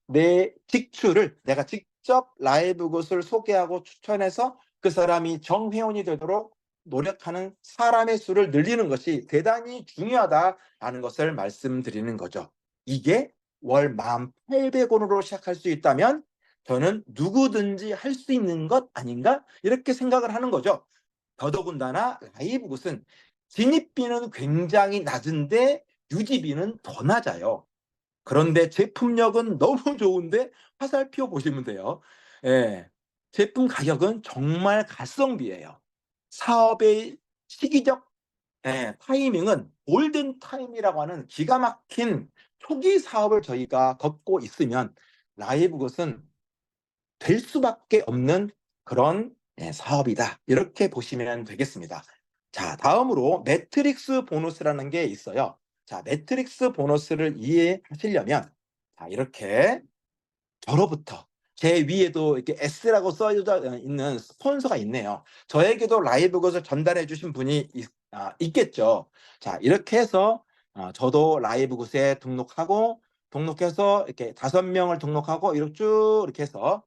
내 직출을 내가 직접 라이브 곳을 소개하고 추천해서 그 사람이 정회원이 되도록 노력하는 사람의 수를 늘리는 것이 대단히 중요하다라는 것을 말씀드리는 거죠. 이게 월 1,800원으로 시작할 수 있다면 저는 누구든지 할 수 있는 것 아닌가? 이렇게 생각을 하는 거죠. 더더군다나 라이브굿은 진입비는 굉장히 낮은데 유지비는 더 낮아요. 그런데 제품력은 너무 좋은데 화살표 보시면 돼요. 예, 제품 가격은 정말 가성비예요. 사업의 시기적 타이밍은 골든 타임이라고 하는 기가 막힌 초기 사업을 저희가 걷고 있으면 라이브것은 될 수밖에 없는 그런 사업이다. 이렇게 보시면 되겠습니다. 자, 다음으로 매트릭스 보너스라는 게 있어요. 자, 매트릭스 보너스를 이해하시려면 자, 이렇게 저로부터 제 위에도 이렇게 S라고 써져 있는 스폰서가 있네요. 저에게도 라이브 것을 전달해 주신 분이 있겠죠. 자, 이렇게 해서 저도 라이브 굿에 등록하고 등록해서 이렇게 5명을 등록하고 이렇게 쭉 이렇게 해서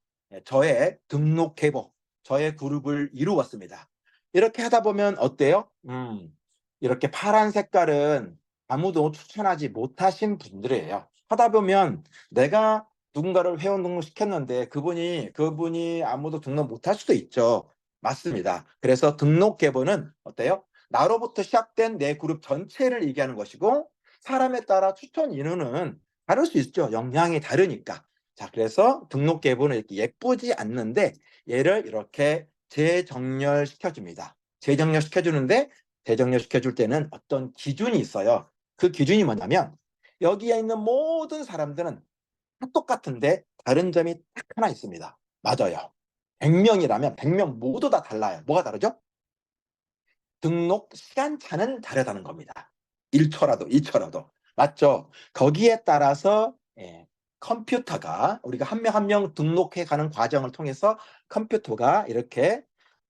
저의 등록 계보, 저의 그룹을 이루었습니다. 이렇게 하다 보면 어때요? 이렇게 파란 색깔은 아무도 추천하지 못하신 분들이에요. 하다 보면 내가 누군가를 회원 등록시켰는데 그분이 아무도 등록 못할 수도 있죠. 맞습니다. 그래서 등록 계보는 어때요? 나로부터 시작된 내 그룹 전체를 얘기하는 것이고, 사람에 따라 추천 인원은 다를 수 있죠. 역량이 다르니까. 자, 그래서 등록 계보는 이렇게 예쁘지 않는데 얘를 이렇게 재정렬시켜줍니다. 재정렬시켜주는데, 재정렬시켜줄 때는 어떤 기준이 있어요. 그 기준이 뭐냐면, 여기에 있는 모든 사람들은 다 똑같은데 다른 점이 딱 하나 있습니다. 맞아요. 100명이라면 100명 모두 다 달라요. 뭐가 다르죠? 등록 시간차는 다르다는 겁니다. 1초라도 2초라도. 맞죠? 거기에 따라서 컴퓨터가, 우리가 한 명 한 명 등록해 가는 과정을 통해서 컴퓨터가 이렇게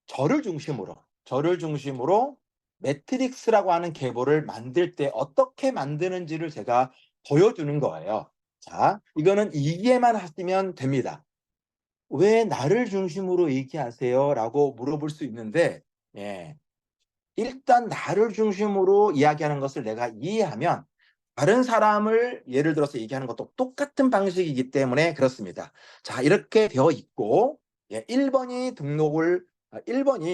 저를 중심으로 매트릭스라고 하는 계보를 만들 때 어떻게 만드는지를 제가 보여주는 거예요. 자, 이거는 이해만 하시면 됩니다. 왜 나를 중심으로 얘기하세요? 라고 물어볼 수 있는데, 예, 일단 나를 중심으로 이야기하는 것을 내가 이해하면 다른 사람을 예를 들어서 얘기하는 것도 똑같은 방식이기 때문에 그렇습니다. 자, 이렇게 되어 있고, 1번이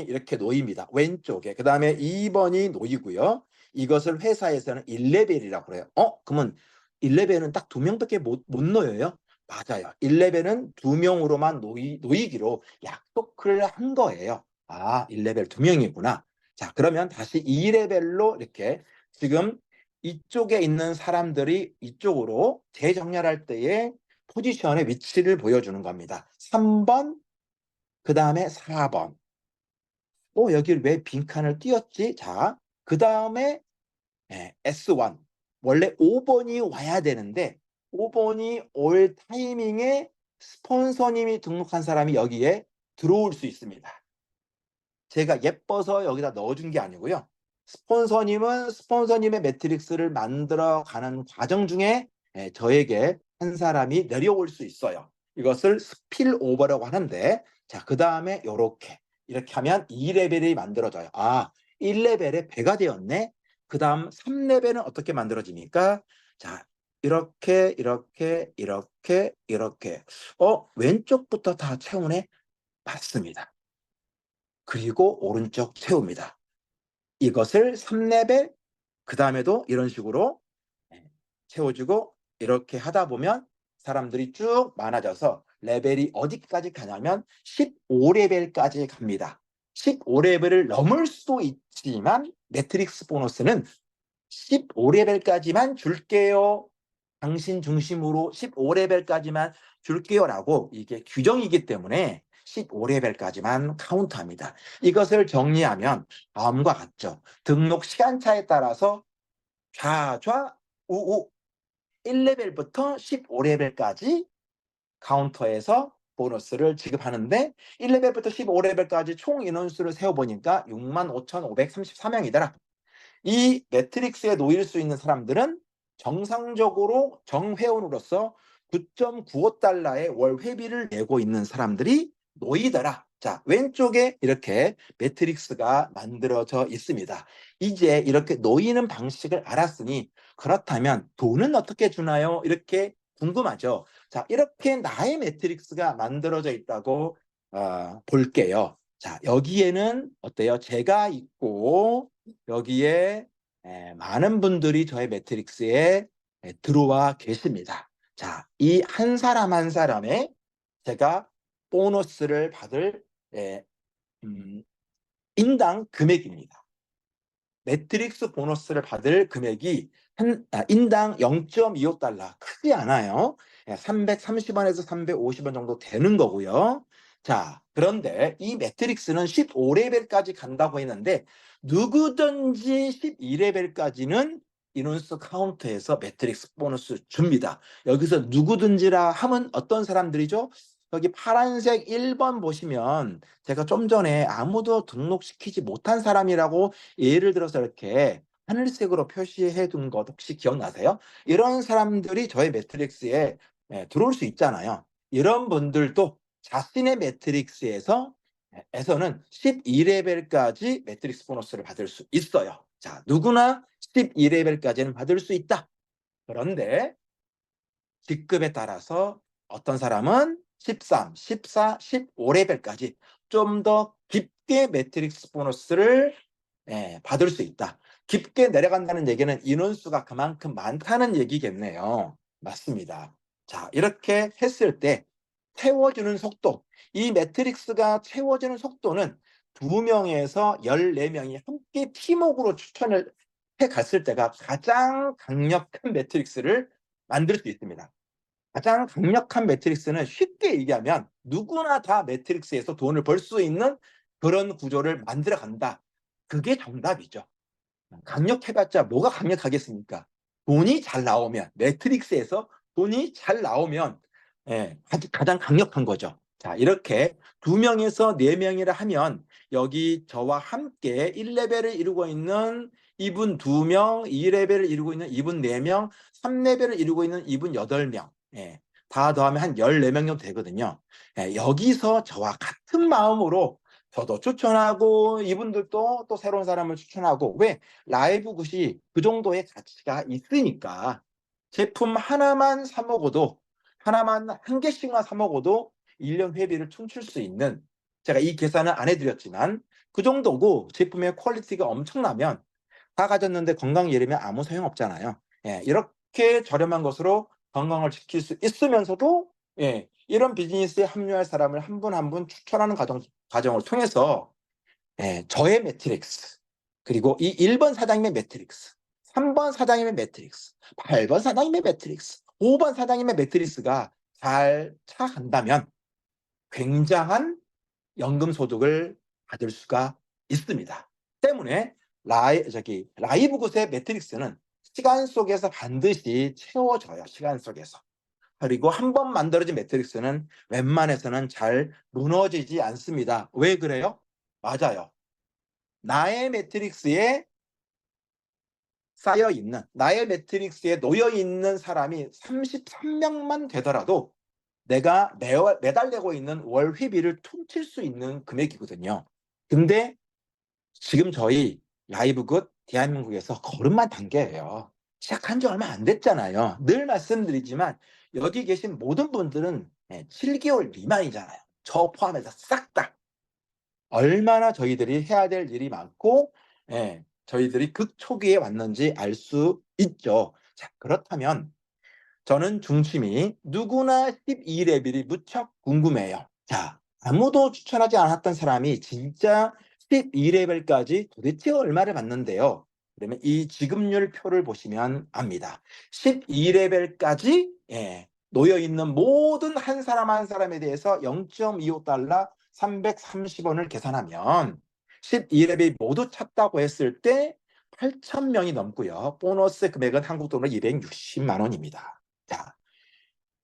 이렇게 놓입니다. 왼쪽에. 그 다음에 2번이 놓이고요. 이것을 회사에서는 1레벨이라고 그래요. 그러면 1레벨은 딱 2명밖에 못 놓여요? 맞아요. 1레벨은 2명으로만 놓이기로 약속을 한 거예요. 1레벨 2명이구나. 자, 그러면 다시 2레벨로 이렇게 지금 이쪽에 있는 사람들이 이쪽으로 재정렬할 때의 포지션의 위치를 보여주는 겁니다. 3번, 그 다음에 4번. 여기를 왜 빈칸을 띄웠지? 자, 그 다음에 S1. 원래 5번이 와야 되는데 5번이 올 타이밍에 스폰서님이 등록한 사람이 여기에 들어올 수 있습니다. 제가 예뻐서 여기다 넣어준 게 아니고요. 스폰서님은 스폰서님의 매트릭스를 만들어가는 과정 중에 저에게 한 사람이 내려올 수 있어요. 이것을 스필오버라고 하는데, 자, 그 다음에 이렇게 하면 2레벨이 만들어져요. 1레벨에 배가 되었네. 그 다음 3레벨은 어떻게 만들어집니까? 자, 이렇게 왼쪽부터 다 채우네? 맞습니다. 그리고 오른쪽 채웁니다. 이것을 3레벨, 그 다음에도 이런 식으로 채워주고, 이렇게 하다 보면 사람들이 쭉 많아져서 레벨이 어디까지 가냐면 15레벨까지 갑니다. 15레벨을 넘을 수도 있지만 매트릭스 보너스는 15레벨까지만 줄게요. 당신 중심으로 15레벨까지만 줄게요 라고 이게 규정이기 때문에 15레벨까지만 카운트합니다. 이것을 정리하면 다음과 같죠. 등록 시간차에 따라서 좌좌우우 1레벨부터 15레벨까지 카운터에서 보너스를 지급하는데, 1레벨부터 15레벨까지 총 인원수를 세어보니까 65,534명이더라. 이 매트릭스에 놓일 수 있는 사람들은 정상적으로 정회원으로서 9.95달러의 월 회비를 내고 있는 사람들이 놓이더라. 자, 왼쪽에 이렇게 매트릭스가 만들어져 있습니다. 이제 이렇게 놓이는 방식을 알았으니, 그렇다면 돈은 어떻게 주나요? 이렇게 궁금하죠. 자, 이렇게 나의 매트릭스가 만들어져 있다고 볼게요. 자, 여기에는 어때요? 제가 있고 여기에 많은 분들이 저의 매트릭스에 들어와 계십니다. 자, 이 한 사람 한 사람에 제가 보너스를 받을 인당 금액입니다. 매트릭스 보너스를 받을 금액이 인당 0.25달러, 크지 않아요. 330원에서 350원 정도 되는 거고요. 자, 그런데 이 매트릭스는 15레벨까지 간다고 했는데 누구든지 12레벨까지는 인원수 카운트에서 매트릭스 보너스 줍니다. 여기서 누구든지라 하면 어떤 사람들이죠? 여기 파란색 1번 보시면 제가 좀 전에 아무도 등록시키지 못한 사람이라고 예를 들어서 이렇게 하늘색으로 표시해 둔 것 혹시 기억나세요? 이런 사람들이 저의 매트릭스에 들어올 수 있잖아요. 이런 분들도 자신의 매트릭스에서는 12레벨까지 매트릭스 보너스를 받을 수 있어요. 자, 누구나 12레벨까지는 받을 수 있다. 그런데 직급에 따라서 어떤 사람은 13, 14, 15레벨까지 좀 더 깊게 매트릭스 보너스를 받을 수 있다. 깊게 내려간다는 얘기는 인원수가 그만큼 많다는 얘기겠네요. 맞습니다. 자, 이렇게 했을 때 채워주는 속도, 이 매트릭스가 채워지는 속도는 2명에서 14명이 함께 팀워크로 추천을 해 갔을 때가 가장 강력한 매트릭스를 만들 수 있습니다. 가장 강력한 매트릭스는 쉽게 얘기하면 누구나 다 매트릭스에서 돈을 벌 수 있는 그런 구조를 만들어 간다. 그게 정답이죠. 강력해봤자 뭐가 강력하겠습니까? 돈이 잘 나오면, 매트릭스에서 돈이 잘 나오면 가장 강력한 거죠. 자, 이렇게 2명에서 4명이라 하면 여기 저와 함께 1레벨을 이루고 있는 이분 2명, 2레벨을 이루고 있는 이분 4명, 3레벨을 이루고 있는 이분 8명, 다 더하면 한 14명 정도 되거든요. 여기서 저와 같은 마음으로 저도 추천하고 이분들도 또 새로운 사람을 추천하고, 왜? 라이브 굿이 그 정도의 가치가 있으니까 제품 하나만 사 먹어도, 하나만 한 개씩만 사 먹어도 1년 회비를 춤출 수 있는, 제가 이 계산은 안 해드렸지만 그 정도고, 제품의 퀄리티가 엄청나면 다 가졌는데 건강 잃으면 아무 소용 없잖아요. 이렇게 저렴한 것으로 건강을 지킬 수 있으면서도 이런 비즈니스에 합류할 사람을 한 분 한 분 추천하는 과정을 통해서 저의 매트릭스, 그리고 이 1번 사장님의 매트릭스, 3번 사장님의 매트릭스, 8번 사장님의 매트릭스, 5번 사장님의 매트릭스가 잘 차간다면 굉장한 연금 소득을 받을 수가 있습니다. 때문에 라이브 굿의 매트릭스는 시간 속에서 반드시 채워져요. 시간 속에서. 그리고 한 번 만들어진 매트릭스는 웬만해서는 잘 무너지지 않습니다. 왜 그래요? 맞아요. 나의 매트릭스에 나의 매트릭스에 놓여 있는 사람이 33명만 되더라도 내가 매달 내고 있는 월 회비를 퉁칠 수 있는 금액이거든요. 근데 지금 저희 라이브굿 대한민국에서 걸음만 단계예요. 시작한 지 얼마 안 됐잖아요. 늘 말씀드리지만 여기 계신 모든 분들은 7개월 미만이잖아요. 저 포함해서 싹 다. 얼마나 저희들이 해야 될 일이 많고 저희들이 극초기에 왔는지 알 수 있죠. 자, 그렇다면 저는 중심이 누구나 12레벨이 무척 궁금해요. 자, 아무도 추천하지 않았던 사람이 진짜 12레벨까지 도대체 얼마를 받는데요? 그러면 이 지급률 표를 보시면 압니다. 12레벨까지 놓여 있는 모든 한 사람 한 사람에 대해서 0.25달러 330원을 계산하면 12레벨 모두 찼다고 했을 때 8,000명이 넘고요. 보너스 금액은 한국 돈으로 260만 원입니다. 자,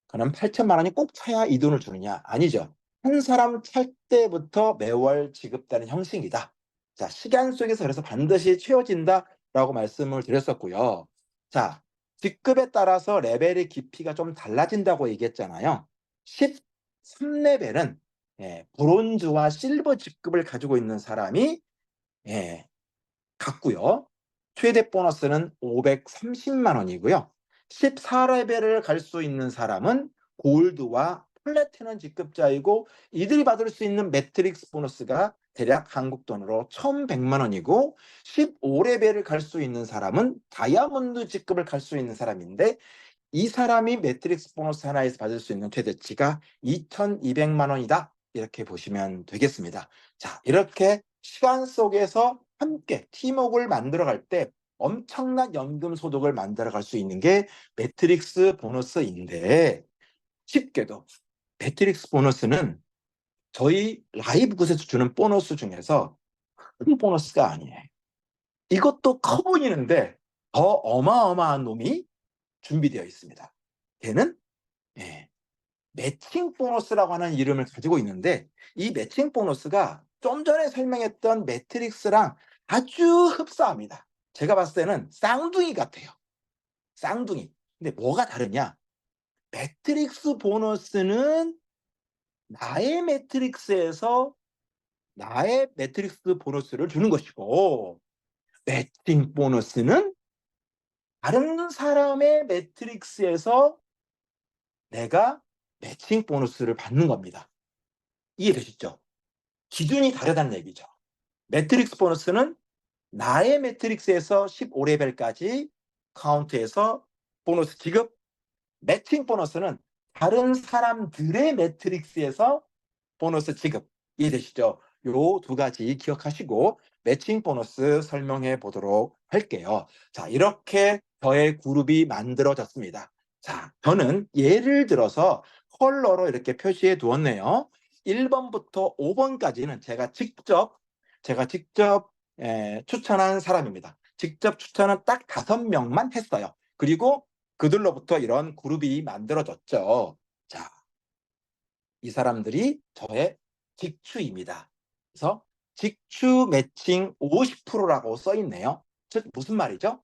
그럼 8천만 원이 꼭 차야 이 돈을 주느냐? 아니죠. 한 사람 찰 때부터 매월 지급되는 형식이다. 자, 시간 속에서 그래서 반드시 채워진다라고 말씀을 드렸었고요. 자, 직급에 따라서 레벨의 깊이가 좀 달라진다고 얘기했잖아요. 13레벨은 브론즈와 실버 직급을 가지고 있는 사람이 같고요. 최대 보너스는 530만 원이고요. 14레벨을 갈 수 있는 사람은 골드와 플래티넘 직급자이고, 이들이 받을 수 있는 매트릭스 보너스가 대략 한국 돈으로 1,100만 원이고, 15레벨을 갈 수 있는 사람은 다이아몬드 직급을 갈 수 있는 사람인데, 이 사람이 매트릭스 보너스 하나에서 받을 수 있는 최대치가 2,200만 원이다. 이렇게 보시면 되겠습니다. 자, 이렇게 시간 속에서 함께 팀워크를 만들어갈 때 엄청난 연금 소득을 만들어갈 수 있는 게 매트릭스 보너스인데, 쉽게도 매트릭스 보너스는 저희 라이브굿에서 주는 보너스 중에서 큰 보너스가 아니에요. 이것도 커 보이는데 더 어마어마한 놈이 준비되어 있습니다. 걔는 매칭 보너스라고 하는 이름을 가지고 있는데, 이 매칭 보너스가 좀 전에 설명했던 매트릭스랑 아주 흡사합니다. 제가 봤을 때는 쌍둥이 같아요. 쌍둥이. 근데 뭐가 다르냐? 매트릭스 보너스는 나의 매트릭스에서 나의 매트릭스 보너스를 주는 것이고, 매칭 보너스는 다른 사람의 매트릭스에서 내가 매칭 보너스를 받는 겁니다. 이해되시죠? 기준이 다르다는 얘기죠. 매트릭스 보너스는 나의 매트릭스에서 15레벨까지 카운트해서 보너스 지급, 매칭 보너스는 다른 사람들의 매트릭스에서 보너스 지급. 이해되시죠? 요 두 가지 기억하시고 매칭 보너스 설명해 보도록 할게요. 자, 이렇게 저의 그룹이 만들어졌습니다. 자, 저는 예를 들어서 컬러로 이렇게 표시해 두었네요. 1번부터 5번까지는 제가 직접 추천한 사람입니다. 직접 추천은 딱 5명만 했어요. 그리고 그들로부터 이런 그룹이 만들어졌죠. 자, 이 사람들이 저의 직추입니다. 그래서 직추 매칭 50%라고 써 있네요. 즉 무슨 말이죠?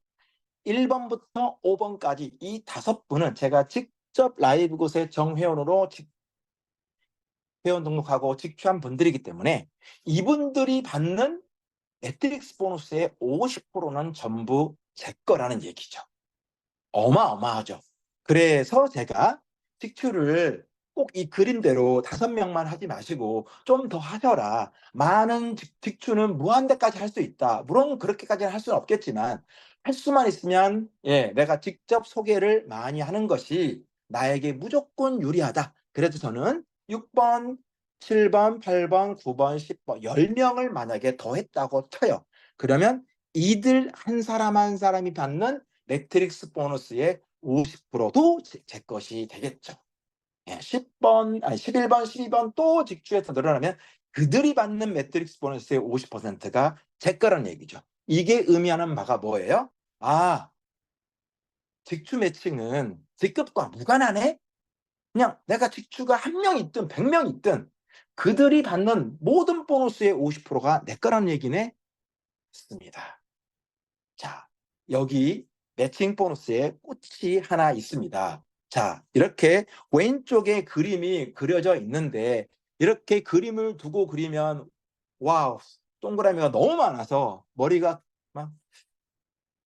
1번부터 5번까지 이 5분은 제가 직접 라이브 곳의 정회원으로 회원 등록하고 직추한 분들이기 때문에 이분들이 받는 매트릭스 보너스의 50%는 전부 제 거라는 얘기죠. 어마어마하죠. 그래서 제가 직추를 꼭 이 그림대로 5명만 하지 마시고 좀 더 하셔라. 많은 직추는 무한대까지 할 수 있다. 물론 그렇게까지는 할 수는 없겠지만 할 수만 있으면 내가 직접 소개를 많이 하는 것이 나에게 무조건 유리하다. 그래서 저는 6번, 7번, 8번, 9번, 10번 10명을 만약에 더 했다고 쳐요. 그러면 이들 한 사람 한 사람이 받는 매트릭스 보너스의 50%도 제 것이 되겠죠. 11번, 12번 또 직주해서 늘어나면 그들이 받는 매트릭스 보너스의 50%가 제 거라는 얘기죠. 이게 의미하는 바가 뭐예요? 아, 직주 매칭은 직급과 무관하네? 그냥 내가 직주가 1명 있든 100명 있든 그들이 받는 모든 보너스의 50%가 내 거라는 얘기네? 맞습니다. 자, 여기 매칭 보너스에 꽃이 하나 있습니다. 자, 이렇게 왼쪽에 그림이 그려져 있는데 이렇게 그림을 두고 그리면 와우, 동그라미가 너무 많아서 머리가 막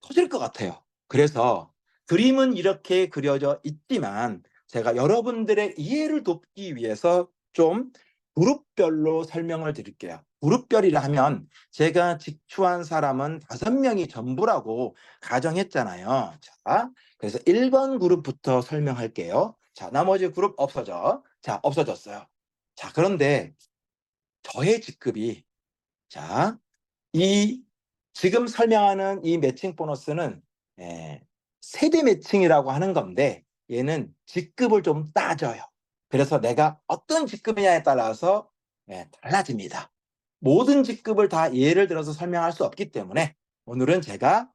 터질 것 같아요. 그래서 그림은 이렇게 그려져 있지만 제가 여러분들의 이해를 돕기 위해서 좀 그룹별로 설명을 드릴게요. 그룹별이라 하면 제가 직추한 사람은 5명이 전부라고 가정했잖아요. 자, 그래서 1번 그룹부터 설명할게요. 자, 나머지 그룹 없어져. 자, 없어졌어요. 자, 그런데 저의 직급이 자, 이 지금 설명하는 이 매칭 보너스는 세대 매칭이라고 하는 건데 얘는 직급을 좀 따져요. 그래서 내가 어떤 직급이냐에 따라서 달라집니다. 모든 직급을 다 예를 들어서 설명할 수 없기 때문에 오늘은 제가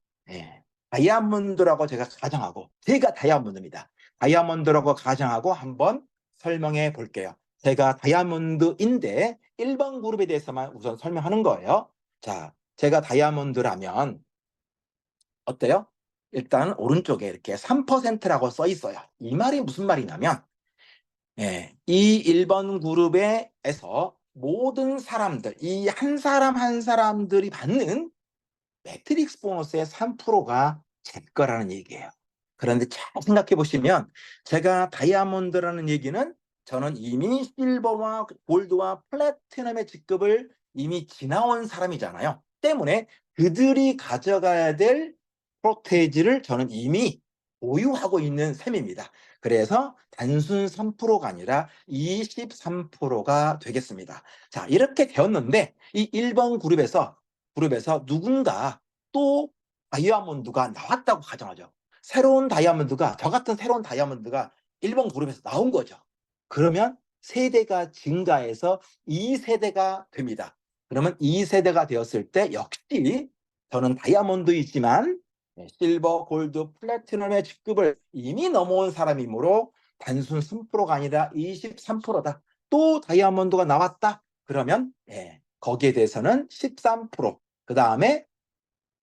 다이아몬드라고 제가 가정하고 제가 다이아몬드입니다. 다이아몬드라고 가정하고 한번 설명해 볼게요. 제가 다이아몬드인데 1번 그룹에 대해서만 우선 설명하는 거예요. 자, 제가 다이아몬드라면 어때요? 일단 오른쪽에 이렇게 3%라고 써 있어요. 이 말이 무슨 말이냐면 이 1번 그룹에서 모든 사람들, 이 한 사람 한 사람들이 받는 매트릭스 보너스의 3%가 제 거라는 얘기예요. 그런데 잘 생각해 보시면 제가 다이아몬드라는 얘기는 저는 이미 실버와 골드와 플래티넘의 직급을 이미 지나온 사람이잖아요. 때문에 그들이 가져가야 될 프로테이지를 저는 이미 보유하고 있는 셈입니다. 그래서 단순 3%가 아니라 23%가 되겠습니다. 자, 이렇게 되었는데 이 1번 그룹에서 누군가 또 다이아몬드가 나왔다고 가정하죠. 저 같은 새로운 다이아몬드가 1번 그룹에서 나온 거죠. 그러면 세대가 증가해서 2세대가 됩니다. 그러면 2세대가 되었을 때 역시 저는 다이아몬드이지만 실버, 골드, 플래티넘의 직급을 이미 넘어온 사람이므로 단순 3%가 아니라 23%다. 또 다이아몬드가 나왔다. 그러면 거기에 대해서는 13%. 그 다음에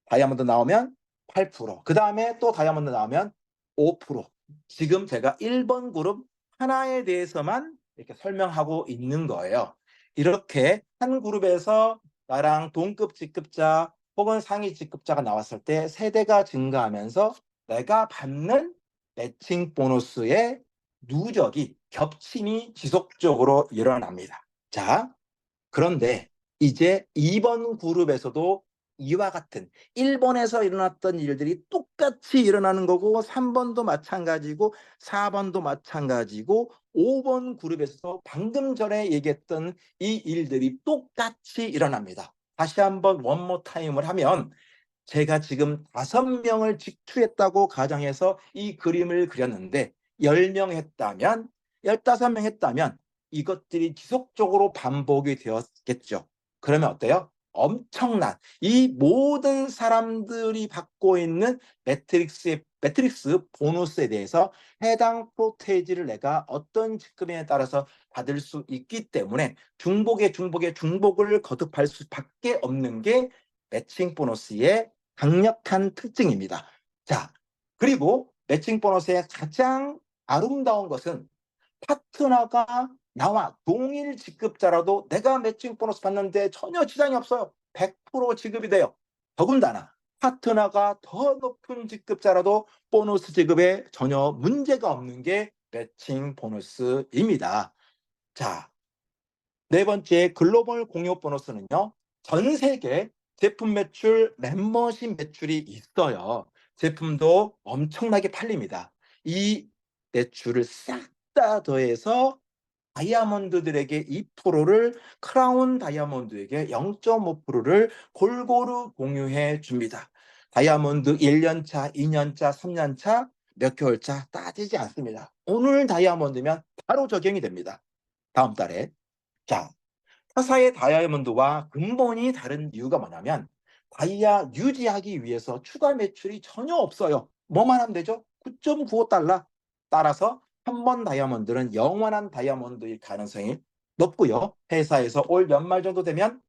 다이아몬드 나오면 8%. 그 다음에 또 다이아몬드 나오면 5%. 지금 제가 1번 그룹 하나에 대해서만 이렇게 설명하고 있는 거예요. 이렇게 한 그룹에서 나랑 동급 직급자 혹은 상위 직급자가 나왔을 때 세대가 증가하면서 내가 받는 매칭 보너스의 누적이 겹침이 지속적으로 일어납니다. 자, 그런데 이제 2번 그룹에서도 이와 같은 1번에서 일어났던 일들이 똑같이 일어나는 거고 3번도 마찬가지고 4번도 마찬가지고 5번 그룹에서도 방금 전에 얘기했던 이 일들이 똑같이 일어납니다. 다시 한번 원모 타임을 하면 제가 지금 5명을 직투했다고 가정해서 이 그림을 그렸는데 10명 했다면 15명 했다면 이것들이 지속적으로 반복이 되었겠죠. 그러면 어때요? 엄청난 이 모든 사람들이 받고 있는 매트릭스 보너스에 대해서 해당 프로테이지를 내가 어떤 직급에 따라서 받을 수 있기 때문에 중복을 거듭할 수밖에 없는 게 매칭 보너스의 강력한 특징입니다. 자, 그리고 매칭 보너스의 가장 아름다운 것은 파트너가 나와 동일 직급자라도 내가 매칭 보너스 받는데 전혀 지장이 없어요. 100% 지급이 돼요. 더군다나 파트너가 더 높은 직급자라도 보너스 지급에 전혀 문제가 없는 게 매칭 보너스입니다. 자, 네 번째 글로벌 공유 보너스는요. 전 세계 제품 매출, 멤버십 매출이 있어요. 제품도 엄청나게 팔립니다. 이 매출을 싹 다 더해서 다이아몬드들에게 2%를, 크라운 다이아몬드에게 0.5%를 골고루 공유해 줍니다. 다이아몬드 1년차, 2년차, 3년차, 몇 개월차 따지지 않습니다. 오늘 다이아몬드면 바로 적용이 됩니다. 다음 달에. 자, 타사의 다이아몬드와 근본이 다른 이유가 뭐냐면 다이아 유지하기 위해서 추가 매출이 전혀 없어요. 뭐만 하면 되죠? 9.95달러. 따라서 한 번 다이아몬드는 영원한 다이아몬드일 가능성이 높고요. 회사에서 올 연말 정도 되면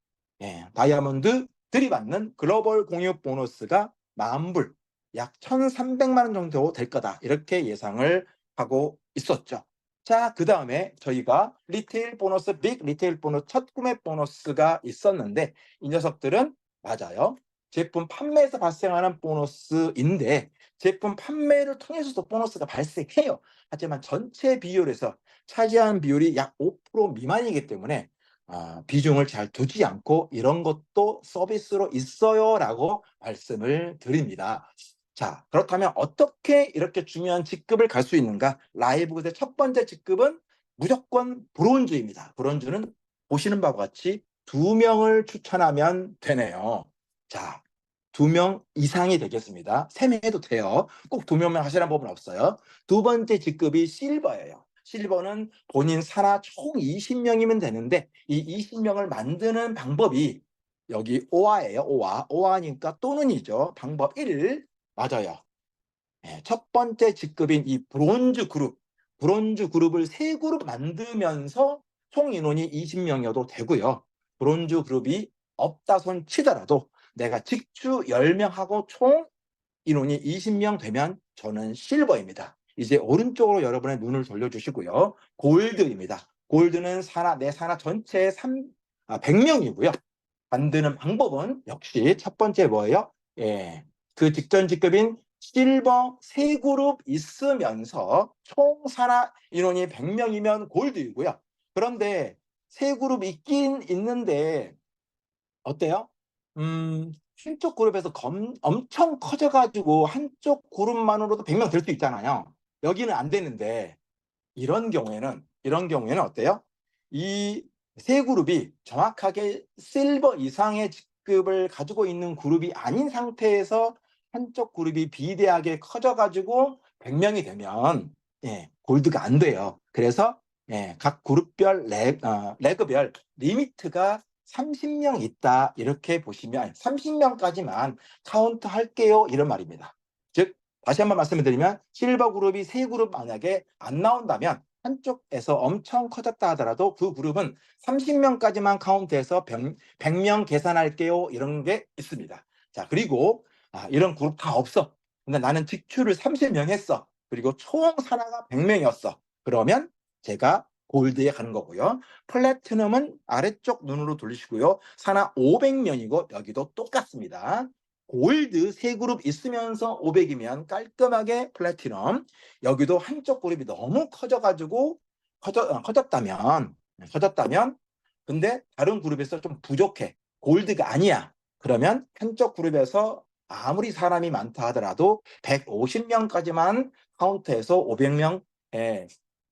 다이아몬드들이 받는 글로벌 공유 보너스가 만불, 약 1,300만 원 정도 될 거다. 이렇게 예상을 하고 있었죠. 자, 그 다음에 저희가 리테일 보너스, 빅 리테일 보너스, 첫 구매 보너스가 있었는데 이 녀석들은 맞아요. 제품 판매에서 발생하는 보너스인데 제품 판매를 통해서도 보너스가 발생해요. 하지만 전체 비율에서 차지하는 비율이 약 5% 미만이기 때문에 비중을 잘 두지 않고 이런 것도 서비스로 있어요라고 말씀을 드립니다. 자, 그렇다면 어떻게 이렇게 중요한 직급을 갈 수 있는가? 라이브 굿의 첫 번째 직급은 무조건 브론즈입니다. 브론즈는 보시는 바와 같이 2명을 추천하면 되네요. 자, 2명 이상이 되겠습니다. 3명 해도 돼요. 꼭 2명만 하시라는 법은 없어요. 두 번째 직급이 실버예요. 실버는 본인 산하 총 20명이면 되는데 이 20명을 만드는 방법이 여기 오화예요. 오화니까 또는이죠. 방법 1. 맞아요. 첫 번째 직급인 이 브론즈 그룹을 세 그룹 만들면서 총 인원이 20명이어도 되고요. 브론즈 그룹이 없다 손 치더라도 내가 직주 10명하고 총 인원이 20명 되면 저는 실버입니다. 이제 오른쪽으로 여러분의 눈을 돌려주시고요. 골드입니다. 골드는 내 산하 전체의 100명이고요. 만드는 방법은 역시 첫 번째 뭐예요? 그 직전 직급인 실버 세 그룹 있으면서 총 산하 인원이 100명이면 골드이고요. 그런데 세 그룹 있긴 있는데 어때요? 한쪽 그룹에서 엄청 커져가지고 한쪽 그룹만으로도 100명 될 수 있잖아요. 여기는 안 되는데 이런 경우에는 어때요? 이 세 그룹이 정확하게 실버 이상의 직급을 가지고 있는 그룹이 아닌 상태에서 한쪽 그룹이 비대하게 커져가지고 100명이 되면 골드가 안 돼요. 그래서 각 그룹별 레그별 리미트가 30명 있다 이렇게 보시면 30명까지만 카운트 할게요 이런 말입니다. 즉 다시 한번 말씀을 드리면 실버 그룹이 세 그룹 만약에 안 나온다면 한쪽에서 엄청 커졌다 하더라도 그 그룹은 30명까지만 카운트해서 100명 계산할게요 이런 게 있습니다. 자, 그리고 이런 그룹 다 없어. 근데 나는 직출을 30명 했어. 그리고 총 산하가 100명이었어. 그러면 제가 골드에 가는 거고요. 플래티넘은 아래쪽 눈으로 돌리시고요. 산하 500명이고 여기도 똑같습니다. 골드 세 그룹 있으면서 500이면 깔끔하게 플래티넘. 여기도 한쪽 그룹이 너무 커졌다면 근데 다른 그룹에서 좀 부족해. 골드가 아니야. 그러면 한쪽 그룹에서 아무리 사람이 많다 하더라도 150명까지만 카운트해서 500명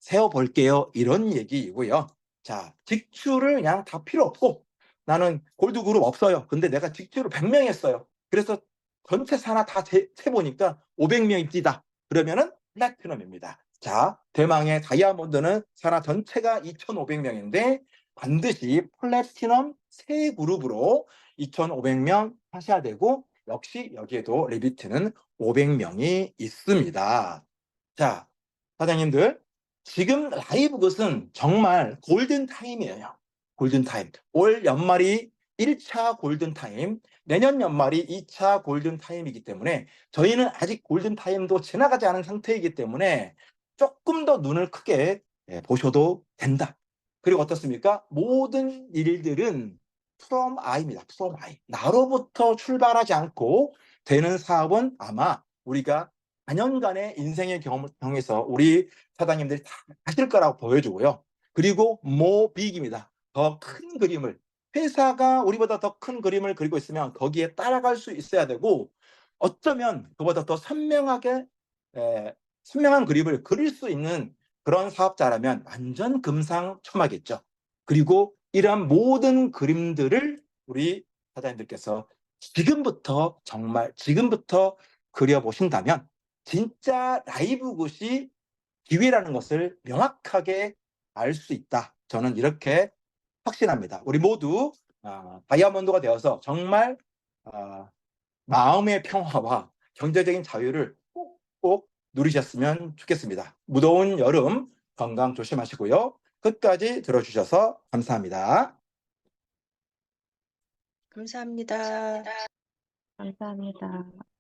세워볼게요. 이런 얘기이고요. 자, 직출을 그냥 다 필요 없고 나는 골드 그룹 없어요. 근데 내가 직출을 100명 했어요. 그래서 전체 산하 다 세보니까 500명이 뛰다. 그러면은 플래티넘입니다. 자, 대망의 다이아몬드는 산하 전체가 2,500명인데 반드시 플래티넘 세 그룹으로 2,500명 하셔야 되고 역시 여기에도 리비트는 500명이 있습니다. 자, 사장님들 지금 라이브 것은 정말 골든타임이에요. 골든타임. 올 연말이 1차 골든타임, 내년 연말이 2차 골든타임이기 때문에 저희는 아직 골든타임도 지나가지 않은 상태이기 때문에 조금 더 눈을 크게 보셔도 된다. 그리고 어떻습니까? 모든 일들은 from I입니다. from I. 나로부터 출발하지 않고 되는 사업은 아마 우리가 4년간의 인생의 경험을 통해서 우리 사장님들이 다 하실 거라고 보여주고요. 그리고 more big입니다. 더 큰 그림을. 회사가 우리보다 더 큰 그림을 그리고 있으면 거기에 따라갈 수 있어야 되고 어쩌면 그보다 더 선명한 그림을 그릴 수 있는 그런 사업자라면 완전 금상첨화겠죠. 그리고 이러한 모든 그림들을 우리 사장님들께서 정말 지금부터 그려보신다면 진짜 라이브 굿이 기회라는 것을 명확하게 알 수 있다. 저는 이렇게 확신합니다. 우리 모두 다이아몬드가 되어서 정말 마음의 평화와 경제적인 자유를 꼭꼭 누리셨으면 좋겠습니다. 무더운 여름 건강 조심하시고요. 끝까지 들어주셔서 감사합니다. 감사합니다. 감사합니다.